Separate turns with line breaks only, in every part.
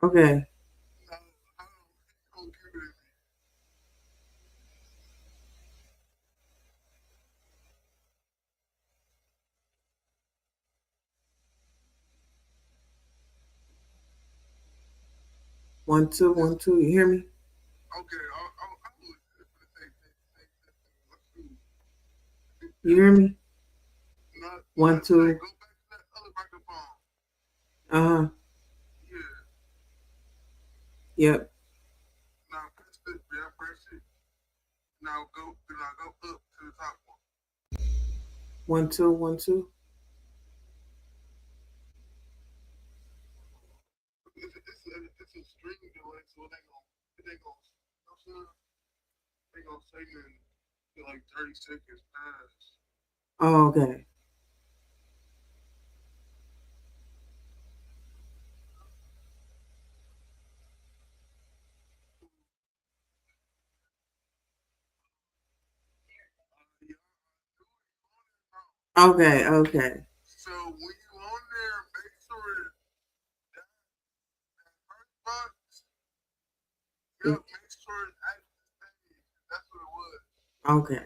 Okay. 1 2 1 2. You hear me? You hear me? 1 2. Uh huh. Yep. 1 2 1 2. Oh, okay. Okay. Okay. Okay.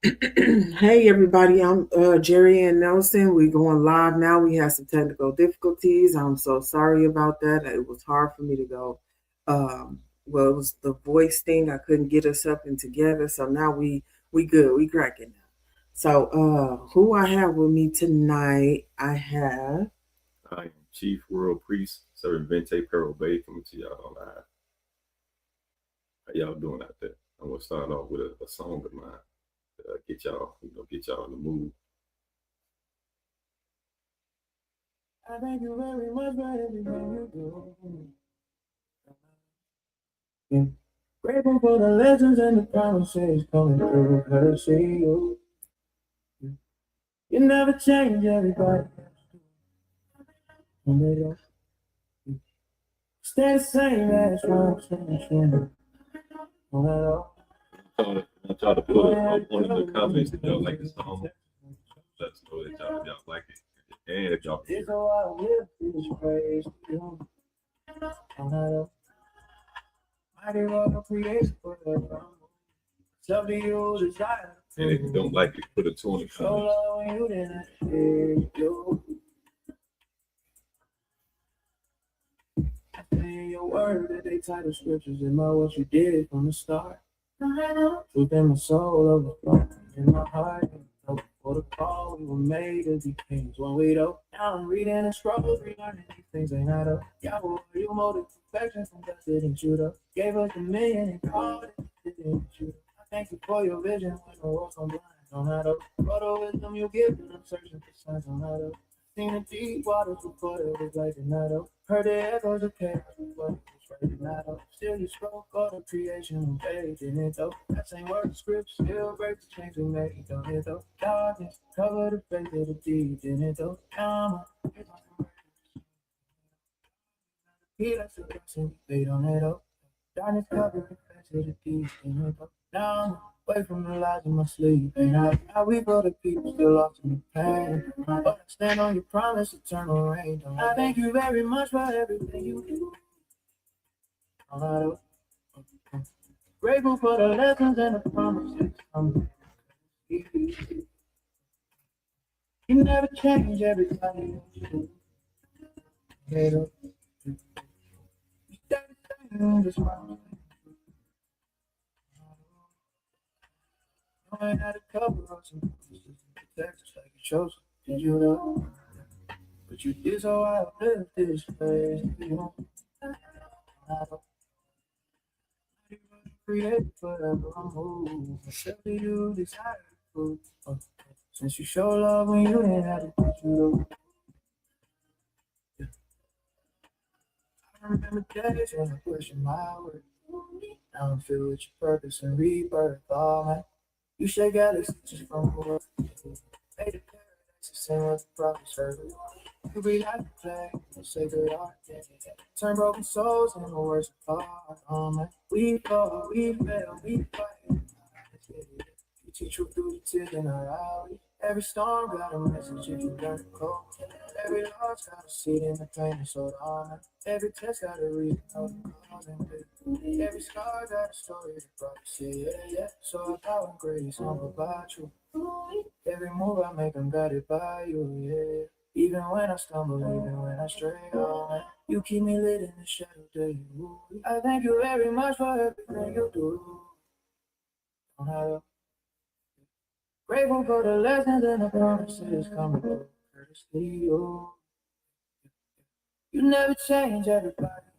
Hey everybody, I'm Jerry Ann Nelson. We're going live now. We had some technical difficulties. I'm so sorry about that. It was hard for me to go. Well, it was the voice thing. I couldn't get us up and together. So now we good. We cracking now. So who I have with me tonight? I have.
I am Chief World Priest, serving Vente Peril Bay, coming to y'all live. How y'all doing out there? I'm gonna start off with a song of mine to get y'all in the mood. I thank you very much for everything you do. Grateful for the lessons and the promises coming through courtesy you. You never change everybody. And they don't stay the same as one thing. I try to put one of the comments if y'all like the song. Let us know that y'all like it. And if y'all can and if you don't like it, put a 2 in the comments. Your word that they title scriptures in my what you did from the start. Within my soul overflowing in my heart. For the call, we were made to be kings. When we don't, now I'm reading and scrolls, relearning these things ain't not up. Yahweh, you molded perfection from dust, didn't shoot up. Gave us dominion and called it, didn't shoot up. I thank you for your vision when the world's on blind, on that up. For the wisdom you give, and I'm searching for signs on that up. Seen the deep waters before it was like a night up. Heard the echoes of chaos before it was breaking night up. Still you spoke all the creation obeyed, didn't it though? That same word the script still breaks the chains we made, don't it though? Darkness cover the face of the deep, didn't it though? Now he lets the blessing fade on it though. Darkness cover the face of the deep, didn't it though? Now away from the lies of my sleep. And how we for the people still lost in the pain. But I stand on your promise, eternal rain. I thank you very much for everything you do. Grateful for the lessons and the promises. You never change everybody. You stay the same, just I had to cover us and protect us like you chose. Did you know? But you did so I lived this place. You create forever move. Myself to you desire food. Since you show love when you didn't have to put you I remember days when I question my word. Now I'm filled with your purpose and rebirth. Oh man, you shake galaxies just from the world. Made a paradise the same as the prophets heard. You breathe out the flame, the sacred art. Turn broken souls into words of art. Oh man, we fall, we fail, we fight. You teach you through the tears in our eyes. Every storm got a message if you learn to cope. Every loss got a seed in the pain and so on. Every test got a reason, know the cause and fit. Every scar got a story to prophecy, yeah. So I power and grace, I'm about you. Every move I make, I'm guided by you, yeah. Even when I stumble, even when I stray, oh, you keep me lit in the shadow day. I thank you very much for everything you do. Grateful for the lessons and the promises coming through courtesy you. You never change everybody.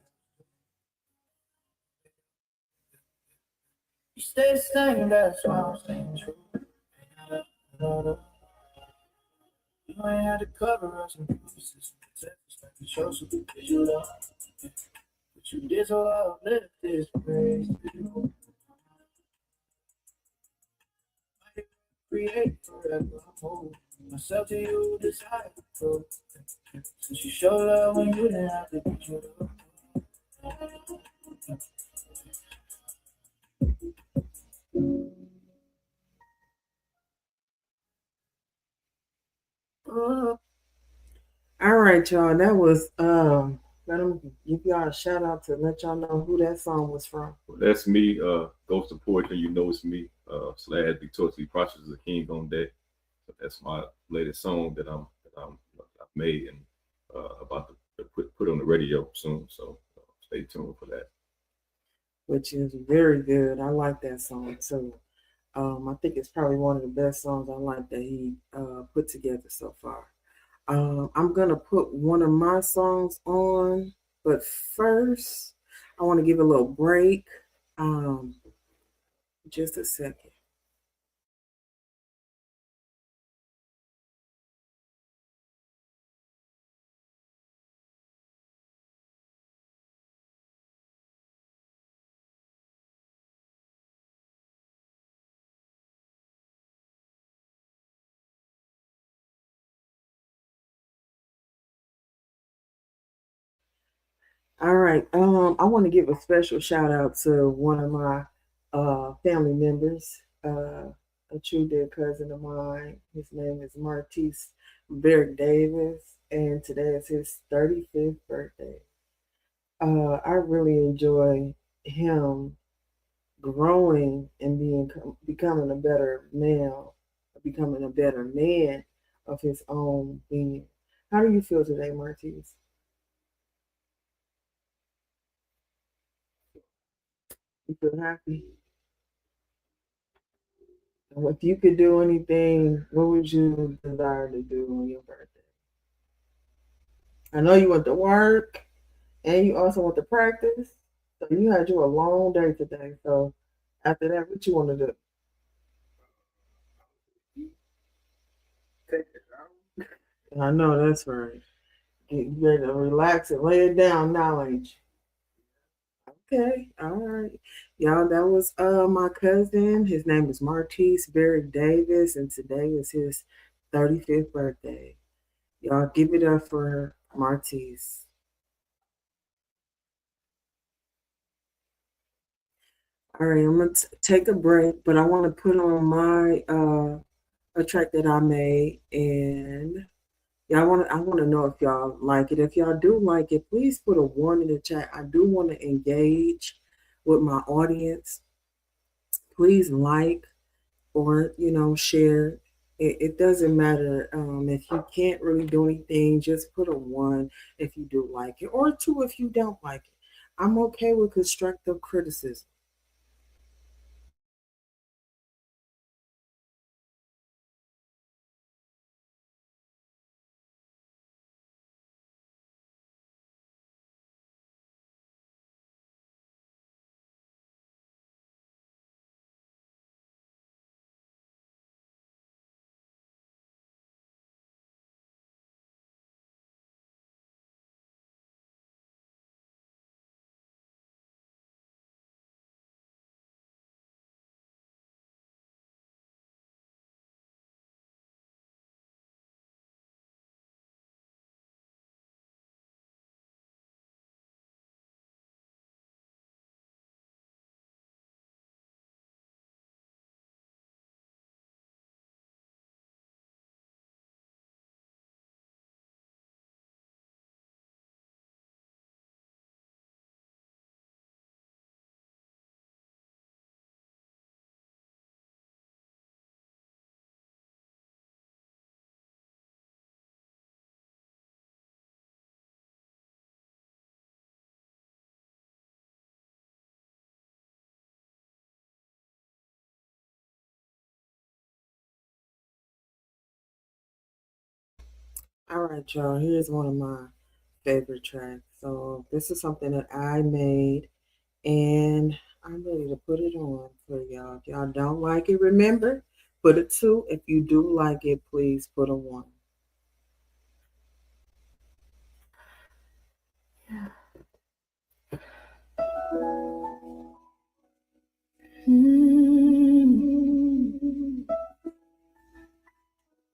You stay the same, that's why I'm staying true. You ain't had to cover us in promises and protect us like you chose to do. Did you love? But you did so I'll live this praise to you. Create forever, hold myself to you, desire to. Since you show love when you didn't have to get your love. All right, y'all. That was let them give y'all a shout out to let y'all know who that song was from. That's me, Ghost of Poetry. You know it's me.
Slash Victoria Project is a King on deck. So that's my latest song I've made and about to put on the radio soon. So stay tuned for that.
Which is very good. I like that song too. I think it's probably one of the best songs I like that he put together so far. I'm gonna put one of my songs on, but first I want to give a little break. Just a second. All right. I want to give a special shout out to one of my family members, a true dear cousin of mine. His name is Martise Barrick Davis, and today is his 35th birthday. I really enjoy him growing and becoming a better male, becoming a better man of his own being. How do you feel today, Martise? You feel happy? If you could do anything, what would you desire to do on your birthday? I know you want to work and you also want to practice. So you had you a long day today. So after that, what you want to do? I know that's right. Get ready to relax and lay it down now, ain't you? Okay, all right. Y'all, that was my cousin. His name is Martise Barrick Davis, and today is his 35th birthday. Y'all give it up for Martise. All right, I'm gonna take a break, but I want to put on my a track that I made, and yeah, I want to know if y'all like it. If y'all do like it, please put a one in the chat. I do want to engage with my audience. Please like or share. It doesn't matter if you can't really do anything. Just put a one if you do like it, or two if you don't like it. I'm okay with constructive criticism. All right, y'all. Here's one of my favorite tracks. So this is something that I made, and I'm ready to put it on for y'all. If y'all don't like it, remember, put a two. If you do like it, please put a one.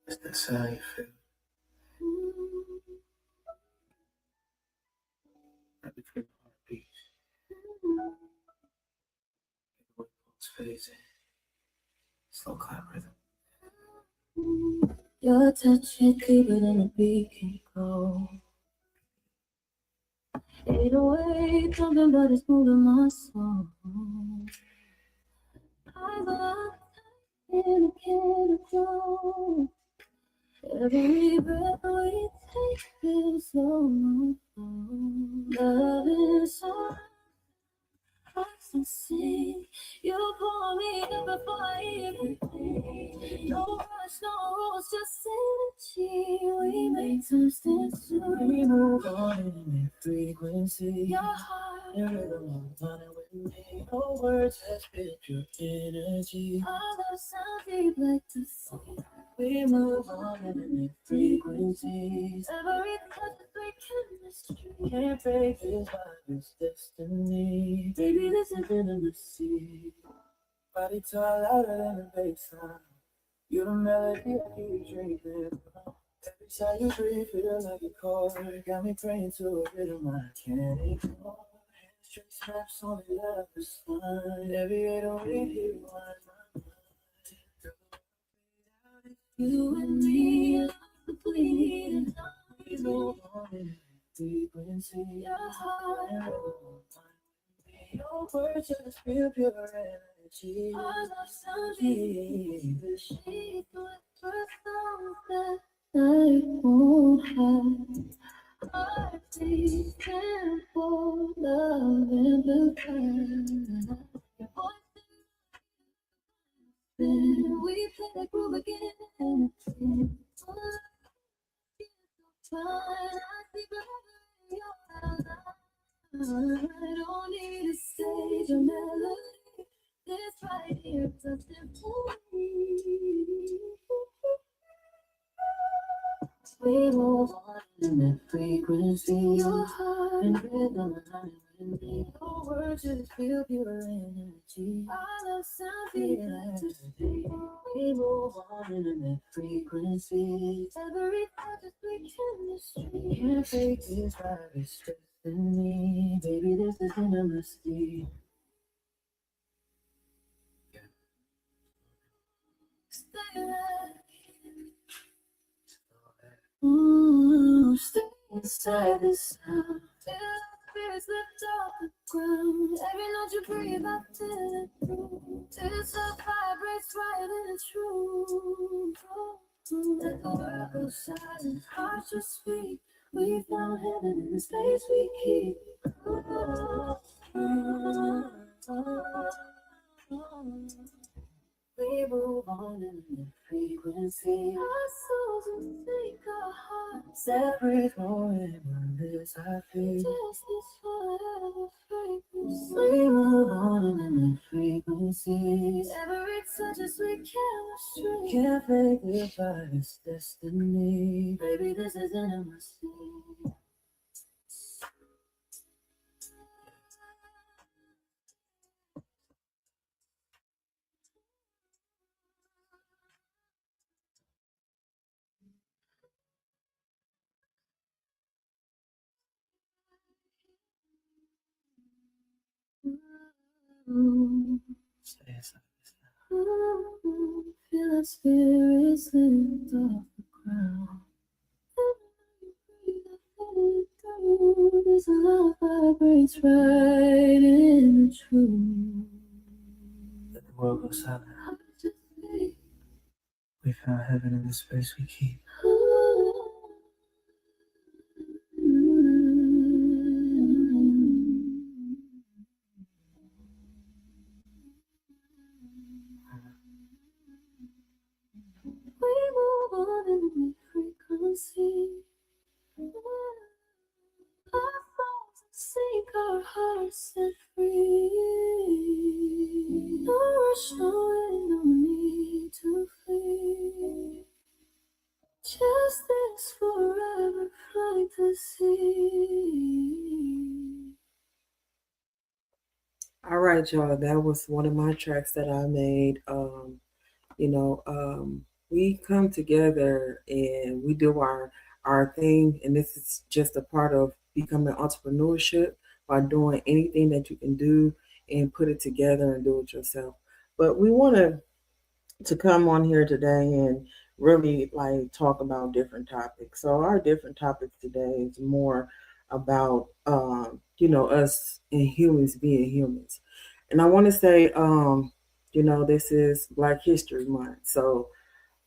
That's how you feel. Right between heartbeats. The way pulse phasing. Slow clap rhythm. Your touch hit deeper than a beat can go. Fade away, something but it's moving my soul. Eyes locked
in a can of joy. Every breath we take feels so love is all ecstasy. You pull me in before I even think. No rush, no rules, just energy. We make substance to
We move on in a frequency.
your heart.
The rhythm of running with me. No words has built your energy.
Our love sounds deep like the sea.
We move on in a frequencies.
Every touch is like chemistry.
Can't break this vibe, it's destiny.
Baby, this is
Intimacy. Body tall louder than the baseline. You the melody I keep dreaming. Every time you breathe, feel like a chord. Got me praying to a rhythm I can't ignore. Straight snaps, only love is fine. Every 808 here rewind my mind.
you and me, love the bleeding.
We move on in frequency.
Your heart.
No words just feel pure energy.
Our love sounds deep. She put for songs that I won't have. Heartbeat tempo, love and blue. Your voice we play the groove again and again. Fine, I see forever in your eyes. I don't need a stage or melody. This right here does it for me.
We move on in the frequency.
Your heart
And rhythm running with me. No words just feel pure energy.
our love sounds deep like the sea.
We move on in the frequency.
Every touch is sweet chemistry.
Can't fake this vibe, it's destiny. Baby, this is intimacy.
Stay right.
Stay inside the sound.
Feel spirits lift off the ground. Every note you breathe, I feel it through. This love vibrates right and true. Let the world go silent, hearts just speak. We found heaven in the space we keep.
We move on in the frequency.
Our souls will take our hearts.
Separate forever, this I feel.
Just this forever fragrance.
We move on in the frequency.
Every touch is sweet chemistry.
Can't fake this vibe, it's destiny. Baby, this is intimacy. Stay inside this now.
Feel our spirits lift off the ground. This love vibrates right in the truth.
Let the world go silent.
Hearts just beat.
We found heaven in the space we keep.
We move on in the frequency. Our souls sink, our hearts set free. No rush, no way, no need to flee. Just this forever flight to sea.
All right, y'all. That was one of my tracks that I made. We come together and we do our thing, and this is just a part of becoming entrepreneurship by doing anything that you can do and put it together and do it yourself. But we wanted to come on here today and really like talk about different topics. So our different topics today is more about us and humans being humans. And I want to say You know, this is Black History Month. So,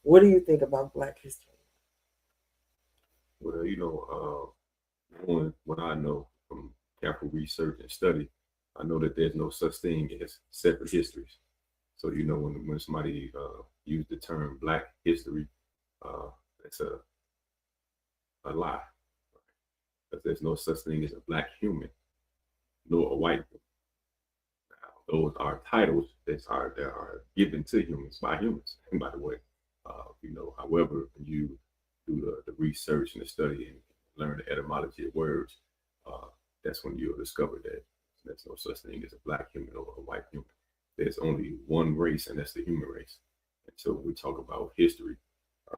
what do you think about Black History?
Well, what I know from careful research and study, I know that there's no such thing as separate histories. So when somebody use the term Black history, it's a lie. Because there's no such thing as a Black human, nor a white one. Those are titles that are given to humans by humans. And by the way, however, when you do the research and the study and learn the etymology of words, that's when you'll discover that there's no such thing as a Black human or a white human. There's only one race, and that's the human race. And so when we talk about history,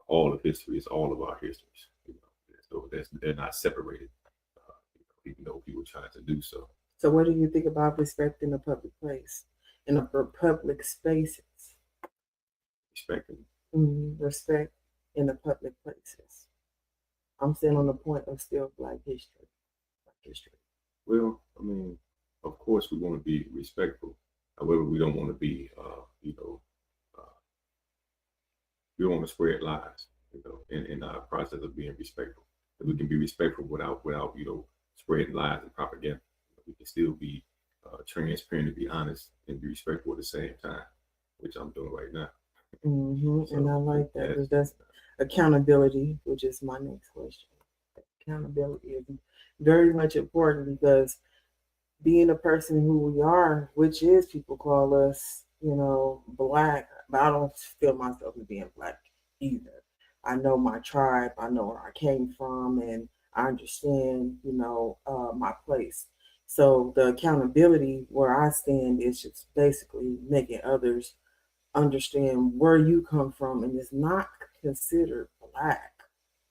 all of history is all of our histories. So they're not separated, even though people try to do so.
So, what do you think about respect in the public place, in the public spaces?
Respecting.
Respect in the public places. I'm still on the point of still Black history. Black history.
Well, I mean, of course, we want to be respectful. However, we don't want to be, we don't want to spread lies, in our process of being respectful. We can be respectful without spreading lies and propaganda. We can still be transparent and be honest and be respectful at the same time, which I'm doing right now.
So, and I like that because that's accountability, which is my next question. Accountability is very much important because being a person who we are, which is people call us, Black, but I don't feel myself as being Black either. I know my tribe, I know where I came from, and I understand, my place. So the accountability where I stand is just basically making others understand where you come from and it's not considered Black.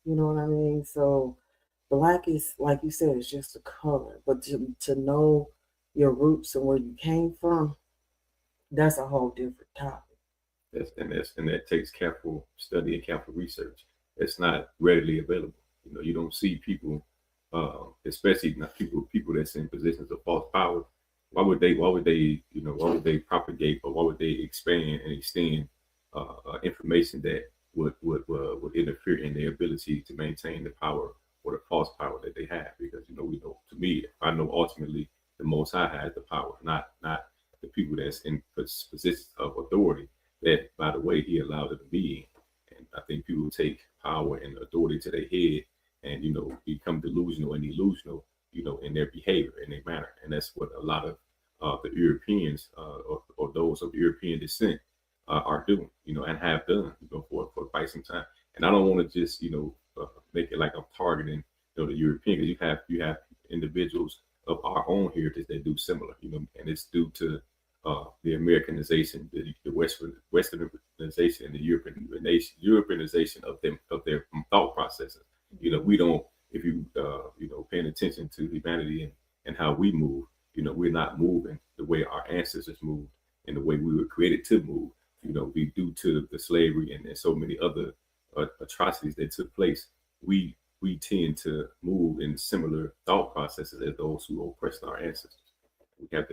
You know what I mean? So Black is, like you said, it's just a color. But to know your roots and where you came from, that's a whole different topic.
And that takes careful study and careful research. It's not readily available. You don't see people, especially not people that's in positions of false power. Why would they propagate, or why would they expand and extend information that would interfere in their ability to maintain the power or the false power that they have? Because to me, I know ultimately the Most High has the power, not the people that's in positions of authority. That, by the way, He allowed it to be in. And I think people take power and authority to their head, and become delusional and illusional, in their behavior and their manner. And that's what a lot of the Europeans or those of European descent are doing, and have done, for quite some time. And I don't want to just, make it like I'm targeting, the European, because you have individuals of our own heritage that do similar, and it's due to the Americanization, the Westernization, and the Europeanization of their thought processes. We don't, if you paying attention to humanity and how we move, we're not moving the way our ancestors moved and the way we were created to move. We due to the slavery and so many other atrocities that took place, we tend to move in similar thought processes as those who oppressed our ancestors. We have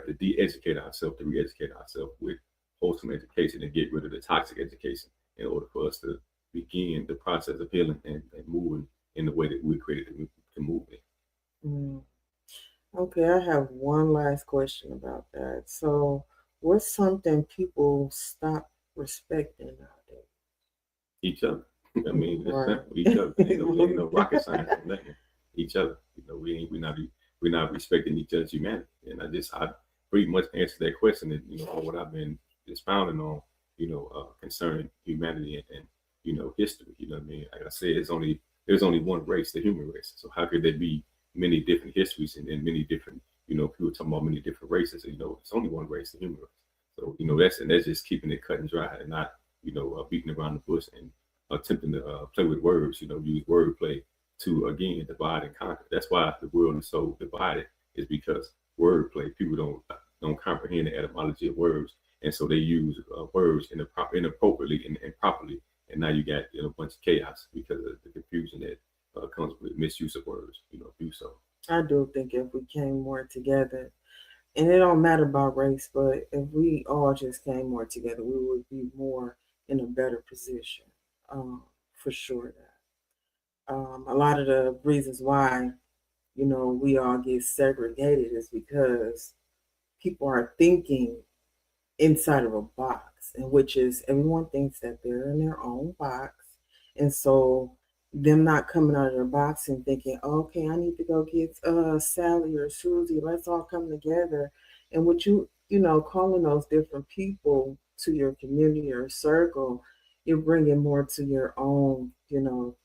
to de-educate ourselves to re-educate ourselves with wholesome education and get rid of the toxic education in order for us to begin the process of healing and moving in the way that we're created to move in.
Okay, I have one last question about that. So, what's something people stop respecting nowadays?
Each other. I mean, that's
Right.
simple. Each other. Ain't no rocket science or nothing. Each other. We're not respecting each other's humanity. And I pretty much answered that question and on what I've been expounding on, concerning humanity and history. What I mean? Like I said, there's only one race, the human race. So how could there be many different histories and many different, people talking about many different races? It's only one race, the human race. So that's just keeping it cut and dry and not beating around the bush and attempting to play with words. Use wordplay to again divide and conquer. That's why the world is so divided. Is because wordplay. People don't comprehend the etymology of words, and so they use words inappropriately and improperly. And now you got a bunch of chaos because of the confusion that comes with misuse of words. Do so.
I do think if we came more together and it don't matter about race, but if we all just came more together, we would be more in a better position, for sure. That a lot of the reasons why we all get segregated is because people are thinking inside of a box, and which is everyone thinks that they're in their own box, and so them not coming out of their box and thinking, okay, I need to go get Sally or Susie. Let's all come together, and what calling those different people to your community or circle, you're bringing more to your own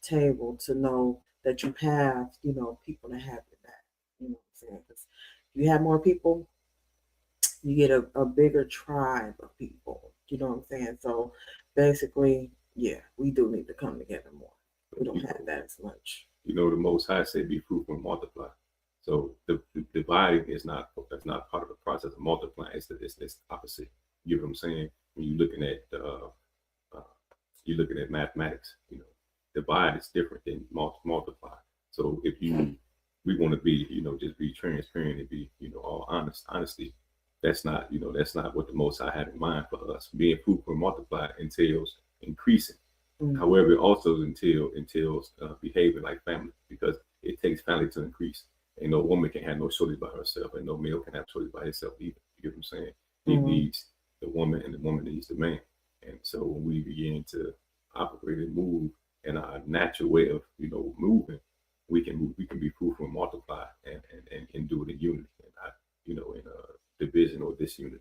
table to know that you have people to have your back. You know what I'm saying? 'Cause you have more people, you get a bigger tribe of people. You know what I'm saying? So basically, yeah, we do need to come together more. We don't have that as much.
The Most High said, "Be fruitful and multiply." So the dividing is not that's not part of the process of multiplying. It's opposite. You know what I'm saying? When you're looking at mathematics, divide is different than multiply. So if we want to be, just be transparent and be, all honesty. That's not what the Most High had in mind for us. Being fruitful and multiply entails increasing.
Mm-hmm.
However, it also entails behaving like family, because it takes family to increase. And no woman can have no shoulders by herself, and no male can have shoulders by himself either. You get what I'm saying? He needs the woman, and the woman needs the man. And so when we begin to operate and move in our natural way of moving, we can be fruitful and multiply, and do it in unity, and not in a division or disunity.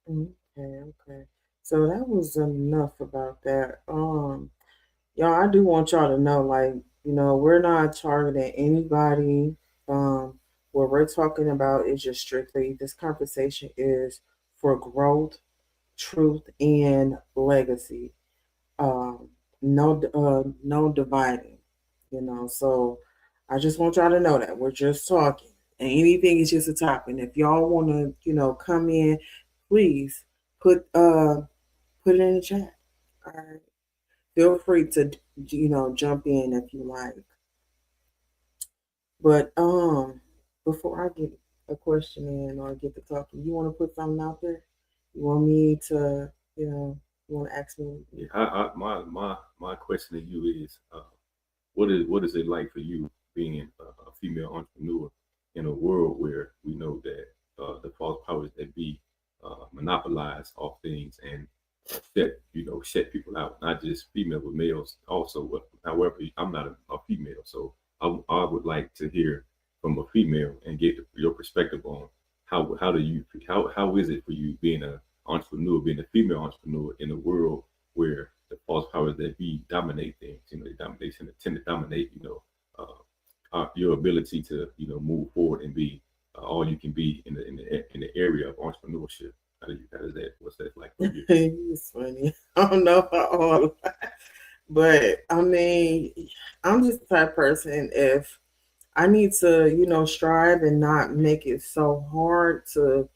Okay. So that was enough about that. Y'all, I do want y'all to know, like, we're not targeting anybody. What we're talking about is just strictly, this conversation is for growth, truth, and legacy. No dividing. So I just want y'all to know that we're just talking, and anything is just a topic. And if y'all want to, come in, please put it in the chat. All right. Feel free to jump in if you like. But before I get a question in or get to talking, you want to put something out there? You want me to, you want to ask me?
Yeah, my question to you is, what is it like for you being a female entrepreneur in a world where we know that the false powers that be monopolize all things and shut people out, not just female but males also. However, I'm not a female, so I would like to hear from a female and get your perspective on how is it for you being an entrepreneur, being a female entrepreneur in a world where the false powers that be dominate things. They tend to dominate. Your ability to move forward and be all you can be in the area of entrepreneurship. What's that like for you?
It's funny. I don't know about all, but I mean, I'm just the type of person, if I need to, strive and not make it so hard to,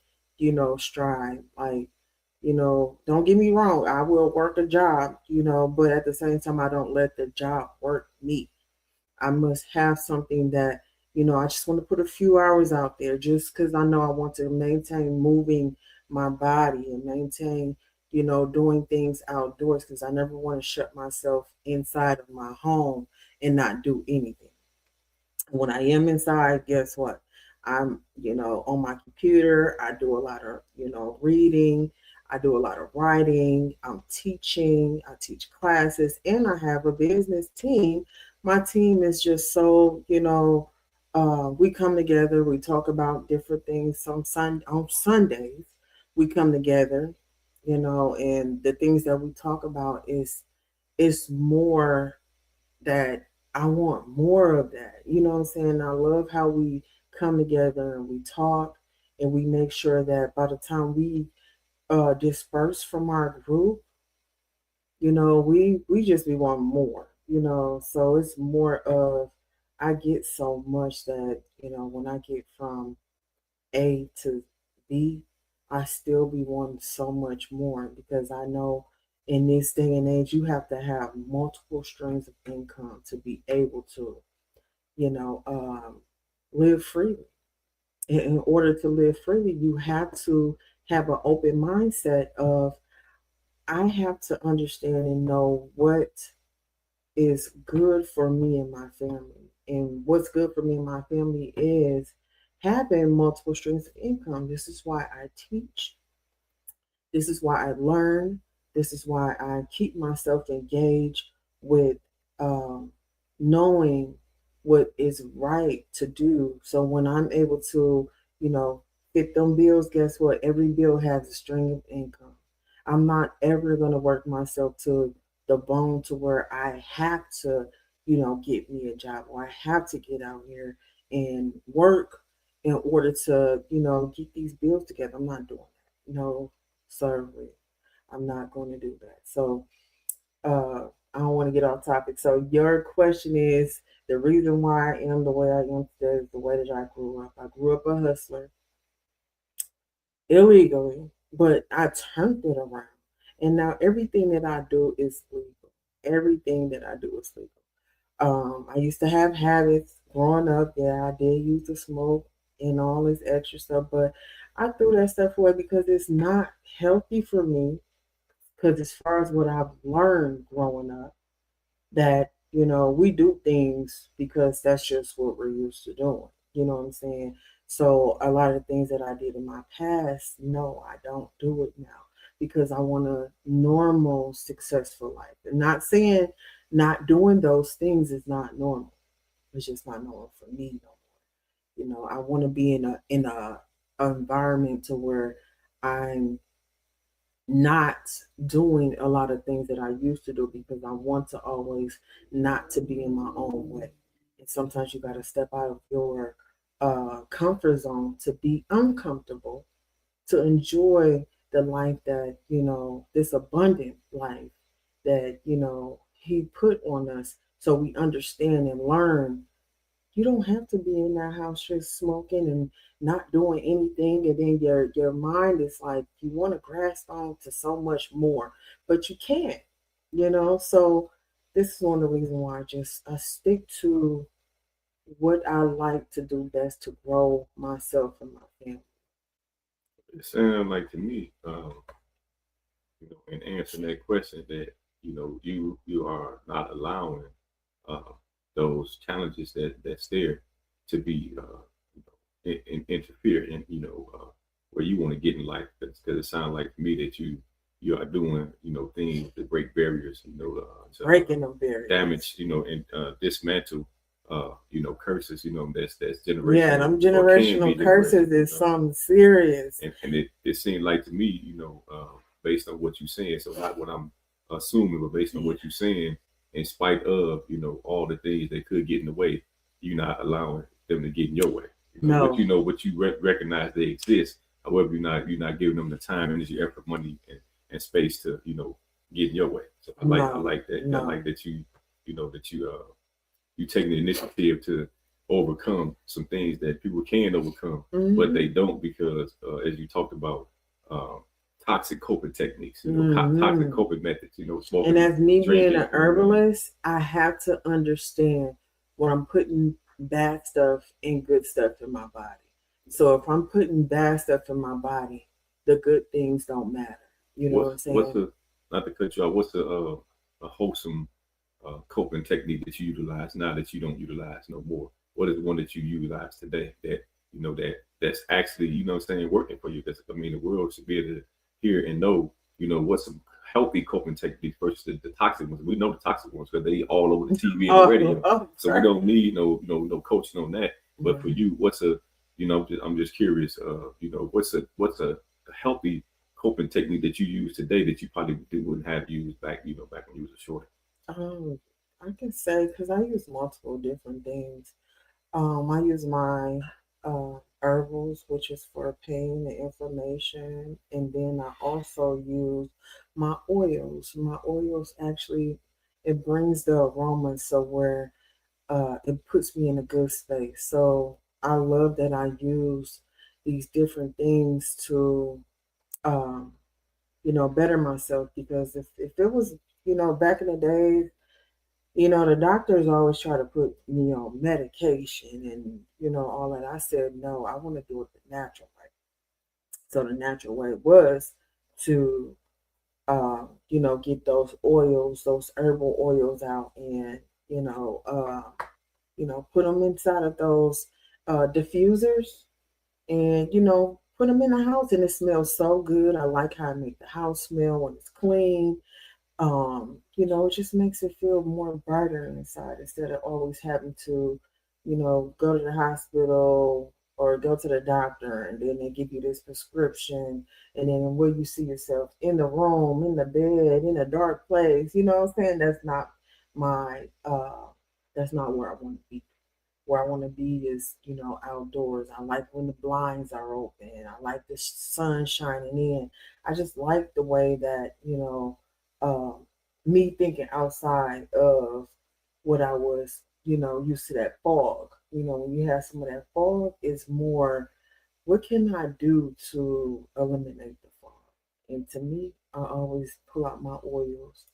strive. Like, don't get me wrong, I will work a job, but at the same time, I don't let the job work me. I must have something that, I just want to put a few hours out there just because I know I want to maintain moving my body and maintain, doing things outdoors, because I never want to shut myself inside of my home and not do anything. When I am inside, guess what? I'm, on my computer. I do a lot of, reading. I do a lot of writing. I'm teaching. I teach classes, and I have a business team. My team is just so, we come together. We talk about different things. On Sundays, we come together, and the things that we talk about is more that I want more of that. You know what I'm saying? I love how we come together and we talk, and we make sure that by the time we disperse from our group, we just be wanting more, So it's more of, I get so much that, when I get from A to B, I still be wanting so much more, because I know in this day and age, you have to have multiple streams of income to be able to, live freely. in order to live freely, you have to have an open mindset of, I have to understand and know what is good for me and my family. And what's good for me and my family is having multiple streams of income. This is why I teach. This is why I learn. This is why I keep myself engaged with um, knowing what is right to do. So when I'm able to, you know, fit them bills, guess what? Every bill has a string of income. I'm not ever going to work myself to the bone to where I have to, get me a job, or I have to get out here and work in order to, get these bills together. I'm not doing that. No, sorry, I'm not going to do that. So I don't want to get off topic. So your question is, the reason why I am the way I am today is the way that I grew up. I grew up a hustler illegally, but I turned it around. And now everything that I do is legal. Everything that I do is legal. I used to have habits growing up. Yeah, I did used to smoke and all this extra stuff, but I threw that stuff away because it's not healthy for me. Because as far as what I've learned growing up, that we do things because that's just what we're used to doing. You know what I'm saying? So a lot of things that I did in my past, no, I don't do it now because I want a normal, successful life. And not saying not doing those things is not normal. It's just not normal for me no more. I want to be in a environment to where I'm not doing a lot of things that I used to do because I want to always not to be in my own way. And sometimes you got to step out of your comfort zone to be uncomfortable, to enjoy the life that, this abundant life that, He put on us so we understand and learn. You don't have to be in that house just smoking and not doing anything, and then your mind is like you want to grasp on to so much more, but you can't. So this is one of the reasons why I stick to what I like to do best to grow myself and my family.
It sounds like to me, in answering that question, that you are not allowing uh, those challenges that's there to be interfere in where you want to get in life. Because it sounds like to me that you are doing things to break barriers, to
Breaking them barriers,
damage, and dismantle. Curses, that's generational.
Yeah, them generational curses is something serious.
And it seemed like to me, based on what you're saying, so not what I'm assuming, but based on what you're saying, in spite of, all the things that could get in the way, you're not allowing them to get in your way.
No.
But what you recognize they exist. However, you're not giving them the time, energy, effort, money, and space to, get in your way. So I like that.
No.
I like that you taking the initiative to overcome some things that people can overcome, but they don't because, as you talked about, toxic coping techniques, toxic coping methods, smoking.
And as me being an
drinking,
herbalist, I have to understand when I'm putting bad stuff and good stuff in my body. So if I'm putting bad stuff in my body, the good things don't matter. You know what I'm saying?
Not to cut you off, what's a wholesome coping technique that you utilize now that you don't utilize no more? What is one that you utilize today that that's actually, working for you? The world should be able to hear and know, what's some healthy coping techniques versus the toxic ones. We know the toxic ones because they all over the TV and the radio. So we don't need no coaching on that. But for you, what's I'm just curious, what's a healthy coping technique that you use today that you probably wouldn't have used back when you was a shorter?
I can say because I use multiple different things. I use my herbals, which is for pain and inflammation, and then I also use my oils. My oils actually it brings the aroma so where it puts me in a good space. So I love that I use these different things to better myself because if it was back in the days The doctors always try to put me on medication and, all that. I said, no, I want to do it the natural way. So the natural way was to, get those oils, those herbal oils out and, you know, uh, put them inside of those diffusers and, put them in the house and it smells so good. I like how I make the house smell when it's clean. It just makes it feel more brighter inside instead of always having to, go to the hospital or go to the doctor and then they give you this prescription and then where you see yourself in the room, in the bed, in a dark place, you know what I'm saying? My that's not where I want to be. Where I want to be is, outdoors. I like when the blinds are open. I like the sun shining in. I just like the way that, me thinking outside of what I was, used to that fog. When you have some of that fog, it's more, what can I do to eliminate the fog? And to me, I always pull out my oils,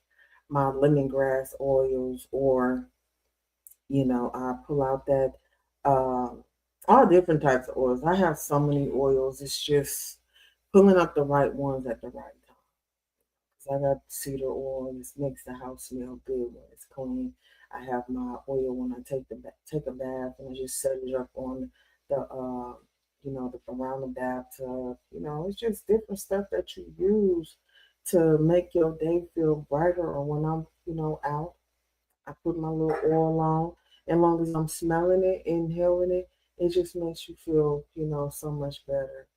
my lemongrass oils, or I pull out that all different types of oils. I have so many oils. It's just pulling up the right ones at the right time. 'Cause I got cedar oil. It makes the house smell good when it's clean. I have my oil when I take a bath, and I just set it up on the around the bathtub. It's just different stuff that you use to make your day feel brighter. Or when I'm out, I put my little oil on. As long as I'm smelling it, inhaling it, it just makes you feel, so much better.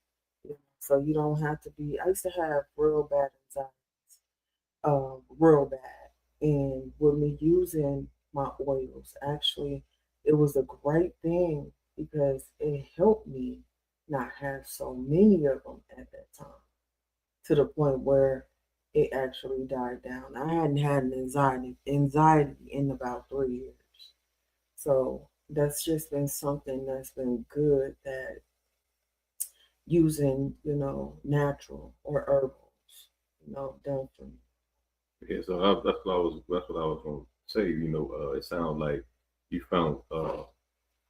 So you don't have to be. I used to have real bad anxiety, real bad. And with me using my oils, actually, it was a great thing because it helped me not have so many of them at that time to the point where it actually died down. I hadn't had an anxiety in about 3 years. So that's just been something that's been good that using, natural or herbals, done for me.
Yeah, so that's what I was going to say. It sounds like you found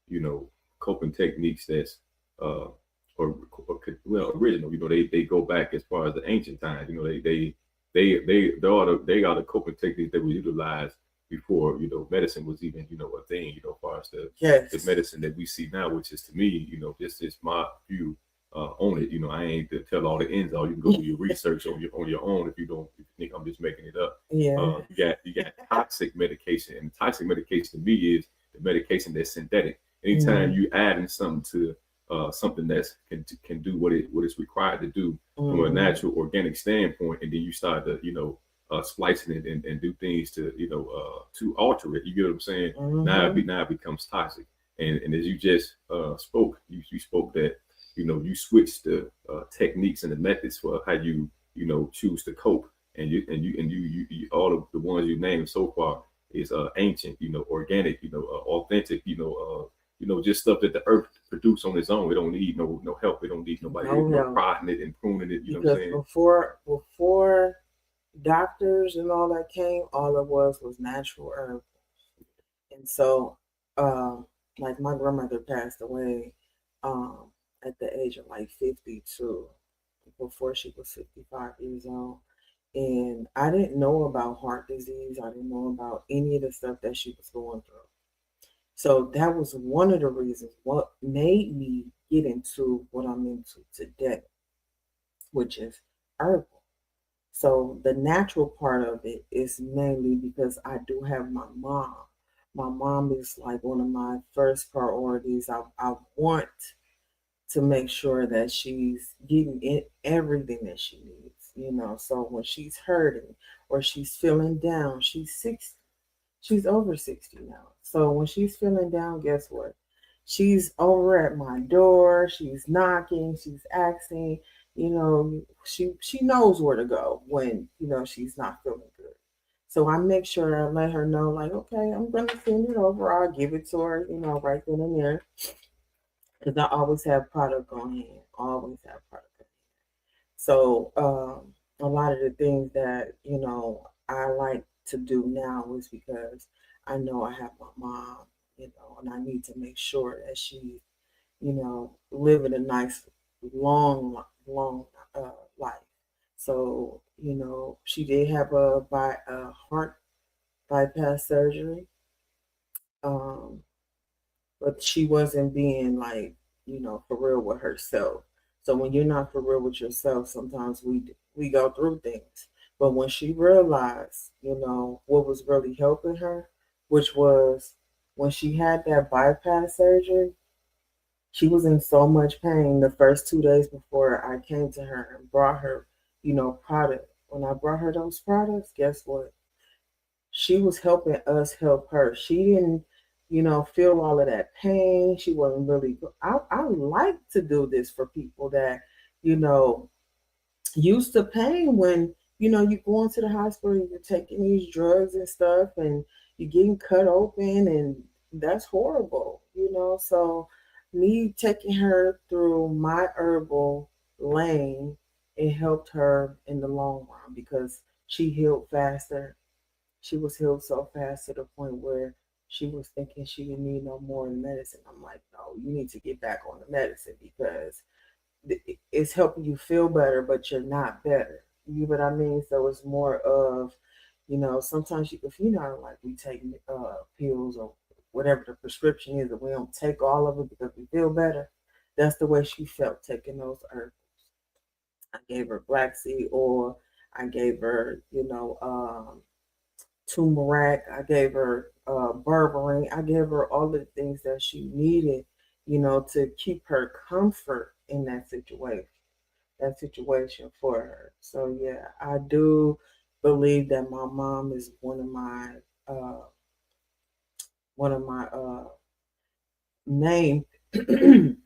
you know coping techniques that's uh well original. They go back as far as the ancient times. They are the coping techniques that we utilized before medicine was even a thing. As far as the
Yes.
medicine that we see now, which is to me, this is my view on it. I ain't to tell all the ins all. You can go do your research on your own if you think I'm just making it up.
Yeah.
You got toxic medication, and toxic medication to me is the medication that's synthetic. Anytime
Mm-hmm.
you add in something to something that's can do what it's required to do from a
Mm-hmm.
natural organic standpoint, and then you start to splicing it and do things to alter it. You get what I'm saying?
Mm-hmm.
Now it becomes toxic. And as you just spoke, you spoke that you switch the techniques and the methods for how you choose to cope, and you all of the ones you named so far is ancient, organic, authentic, just stuff that the earth produce on its own. It don't need no help. It don't need nobody
No help.
prodding it and pruning it. You know what I'm
Because
saying?
before doctors and all that came, all it was natural herbs. And so, like my grandmother passed away um, at the age of like 52 before she was 55 years old. And I didn't know about heart disease. I didn't know about any of the stuff that she was going through. So that was one of the reasons what made me get into what I'm into today, which is herbal. So the natural part of it is mainly because I do have my mom. My mom is like one of my first priorities. I want to make sure that she's getting everything that she needs. So when she's hurting or she's feeling down, she's 60. She's over 60 now. So when she's feeling down, guess what? She's over at my door. She's knocking. She's asking. She knows where to go when she's not feeling good. So I make sure I let her know, like, okay, I'm gonna send it over. I'll give it to her, right then and there, because I always have product on hand. Always have product on hand. So a lot of the things that I like to do now is because I know I have my mom, and I need to make sure that she, living a nice, long life. So, she did have a heart bypass surgery, um, but she wasn't being like, for real with herself. So when you're not for real with yourself, sometimes we go through things. But when she realized, what was really helping her, which was when she had that bypass surgery, she was in so much pain the first 2 days before I came to her and brought her, product. When I brought her those products, guess what? She was helping us help her. She didn't, feel all of that pain. She wasn't really. I like to do this for people that, you know, used to pain when you go into the hospital, you're taking these drugs and stuff, and you're getting cut open, and that's horrible. So me taking her through my herbal lane, it helped her in the long run because she healed faster. She was healed so fast to the point where she was thinking she didn't need no more medicine. I'm like, no, you need to get back on the medicine because it's helping you feel better, but you're not better. You know what I mean? So it's more of, sometimes you can feel like we take pills or whatever the prescription is, and we don't take all of it because we feel better. That's the way she felt taking those herbs. I gave her black seed oil. I gave her, turmeric. I gave her berberine. I gave her all the things that she needed, to keep her comfort in that situation for her. So yeah, I do believe that my mom is uh, one of my main. Let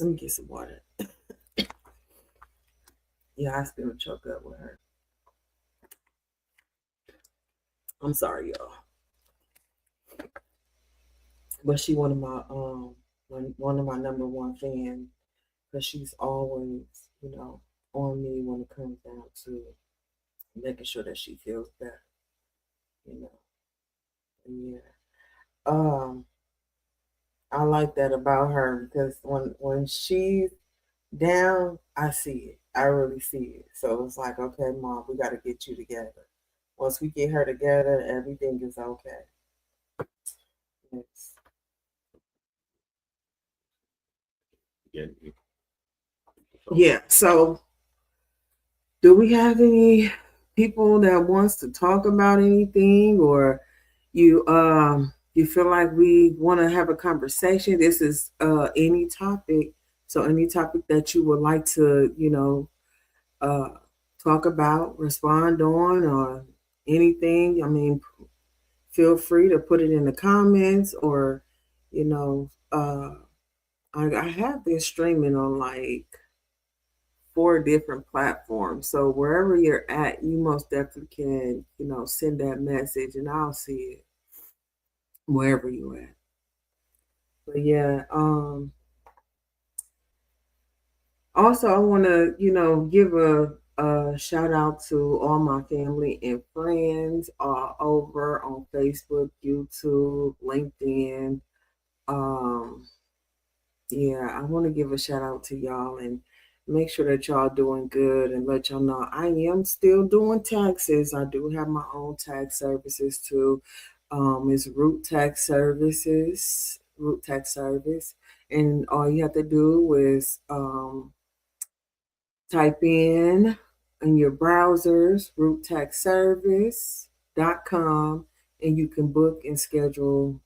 me get some water. Yeah, I still choke up with her. I'm sorry, y'all, but she one of my number one fans because she's always, on me when it comes down to making sure that she feels better, you know. And yeah. I like that about her because when she's down, I see it. I really see it. So it's like, okay, mom, we got to get you together. Once we get her together, everything is okay. Yes.
Yeah.
Yeah. So, do we have any people that wants to talk about anything, or you feel like we want to have a conversation? This is any topic. So any topic that you would like to, uh, talk about, respond on, or anything. I mean, feel free to put it in the comments, or you know, uh, I have been streaming on like 4 different platforms. So wherever you're at, you most definitely can, send that message, and I'll see it wherever you're at. But yeah, also, I want to, give a shout out to all my family and friends over on Facebook, YouTube, LinkedIn. Um, yeah, I want to give a shout out to y'all and make sure that y'all doing good and let y'all know I am still doing taxes. I do have my own tax services too. It's Root Tax Service, and all you have to do is type in your browsers roottaxservice.com, and you can book and schedule,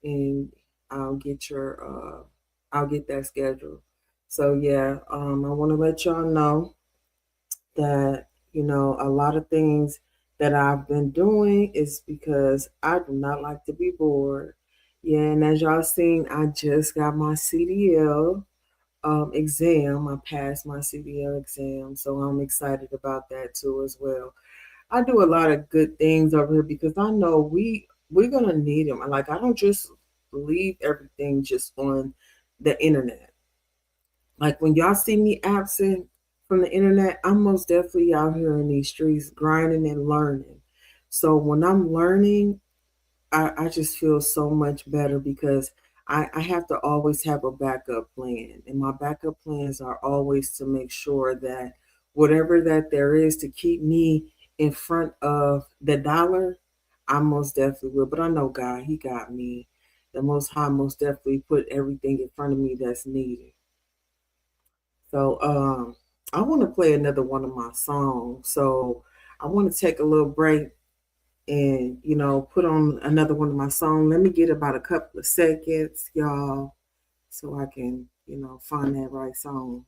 and I'll get I'll get that scheduled. So yeah, I want to let y'all know that a lot of things that I've been doing is because I do not like to be bored. Yeah, and as y'all seen, I just got my CDL exam. I passed my CDL exam, so I'm excited about that too as well. I do a lot of good things over here because I know we're gonna need them. Like I don't just leave everything just on the internet. Like when y'all see me absent from the internet, I'm most definitely out here in these streets grinding and learning. So when I'm learning, I just feel so much better because I have to always have a backup plan. And my backup plans are always to make sure that whatever that there is to keep me in front of the dollar, I most definitely will. But I know God, He got me. The Most High most definitely put everything in front of me that's needed. So I want to play another one of my songs. So I want to take a little break and put on another one of my songs. Let me get about a couple of seconds, y'all, so I can find that right song.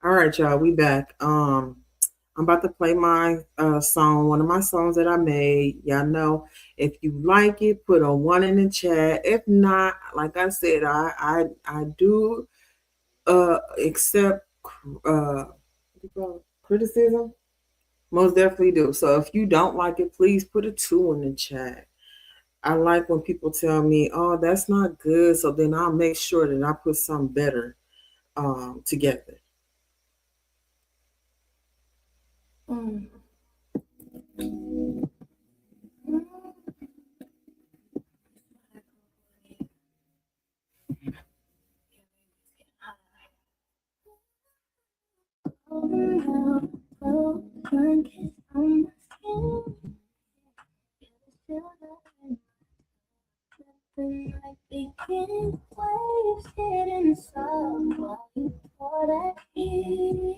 All right, y'all, we back. I'm about to play my song, one of my songs that I made. Y'all know, if you like it, put a one in the chat. If not, like I said, I do accept what do you call it? Criticism. Most definitely do. So if you don't like it, please put a two in the chat. I like when people tell me, "Oh, that's not good," so then I'll make sure that I put something better together.
Mm. Like begin wasted in some while you pour that heat.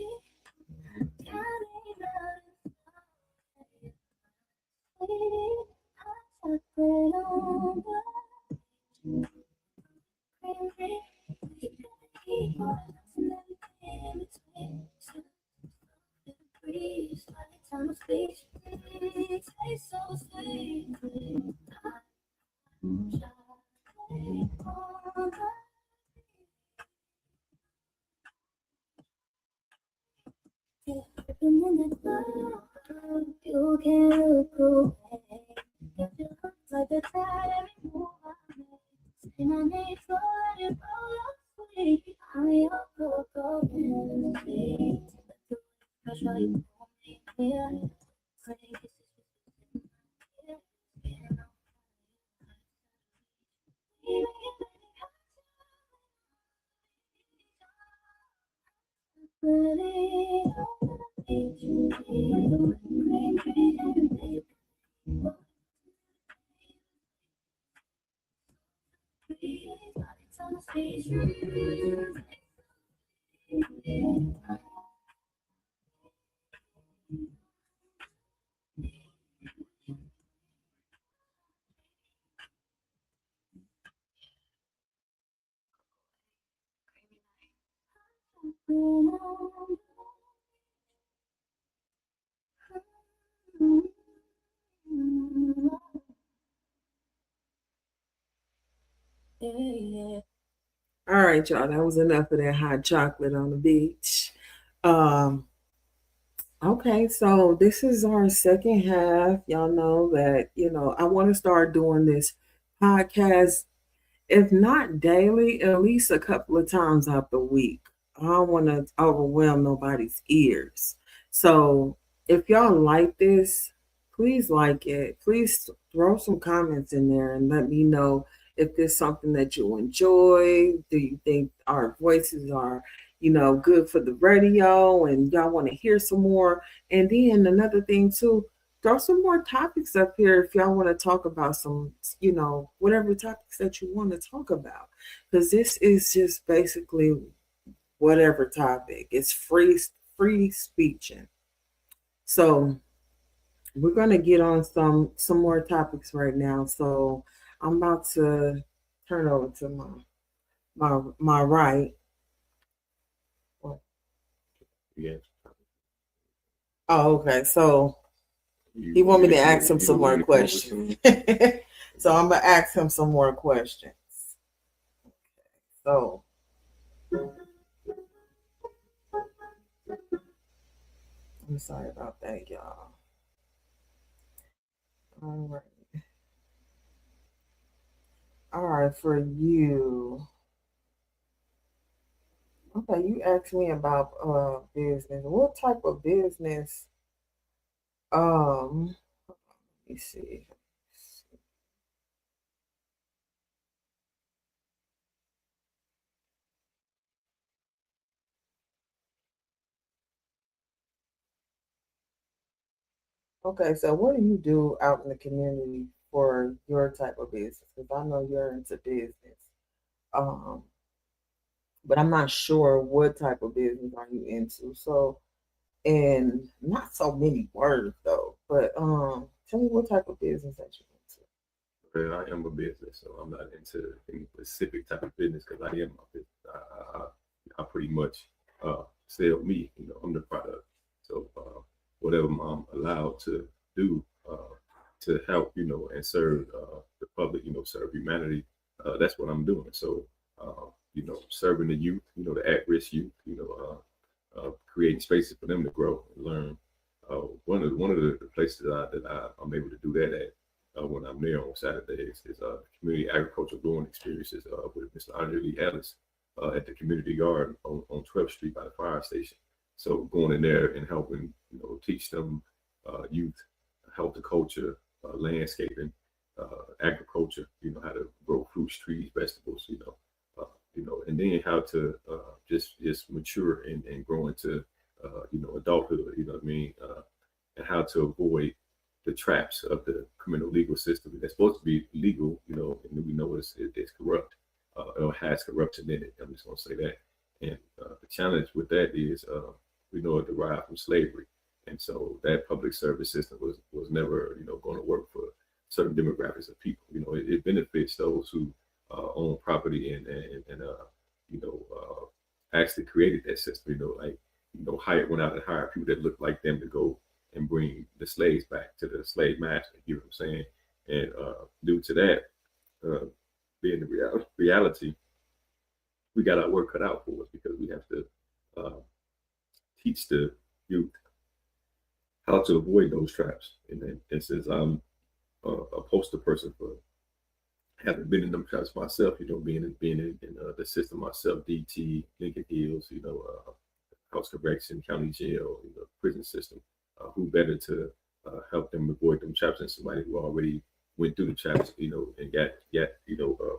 You can't look away. If you look like the tide every move I make. Say my name so let it roll up sweet. I'm your cocoa fantasy. That's why you pull me clear. Pretty kisses in yeah.
All right, y'all. That was enough of that hot chocolate on the beach. Um, okay, so this is our second half. Y'all know that, I want to start doing this podcast, if not daily, at least a couple of times out the week. I don't want to overwhelm nobody's ears. So if y'all like this, please like it. Please throw some comments in there and let me know if there's something that you enjoy. Do you think our voices are, good for the radio and y'all want to hear some more? And then another thing too, throw some more topics up here if y'all want to talk about some, whatever topics that you want to talk about. Because this is just basically whatever topic. It's free speeching. So we're gonna get on some more topics right now. So I'm about to turn over to my right.
Yeah.
Oh, okay. So he want me to ask him some more questions. So I'm gonna ask him some more questions. So I'm sorry about that, y'all. All right. All right, for you. Okay, you asked me about business. What type of business? Let me see. Okay, so what do you do out in the community for your type of business? Because I know you're into business. Um, but I'm not sure what type of business are you into. So, and not so many words though, but tell me what type of business that you're into.
Well, I am a business, so I'm not into any specific type of business because I am a business. I pretty much sell me. I'm the product. So whatever I'm allowed to do to help, and serve the public, serve humanity, that's what I'm doing. So serving the youth, the at-risk youth, creating spaces for them to grow and learn. One of the places that I'm able to do that at when I'm there on Saturdays is community agricultural growing experiences with Mr. Andre Lee Ellis at the community garden on 12th Street by the fire station. So going in there and helping, teach them youth horticulture, landscaping, agriculture, how to grow fruits, trees, vegetables, and then how to just mature and grow into, adulthood, what I mean, and how to avoid the traps of the criminal legal system that's supposed to be legal, and we know it's corrupt, or has corruption in it. I'm just going to say that. And the challenge with that is, we know it derived from slavery. And so that public service system was never, going to work for certain demographics of people. It benefits those who own property and actually created that system. Went out and hired people that looked like them to go and bring the slaves back to the slave master. You know what I'm saying? And due to that being the reality, we got our work cut out for us because we have to teach the youth how to avoid those traps. And since I'm a poster person for having been in them traps myself, being in the system myself, DT, Lincoln Hills, house correction, county jail, prison system, who better to help them avoid them traps than somebody who already went through the traps, and got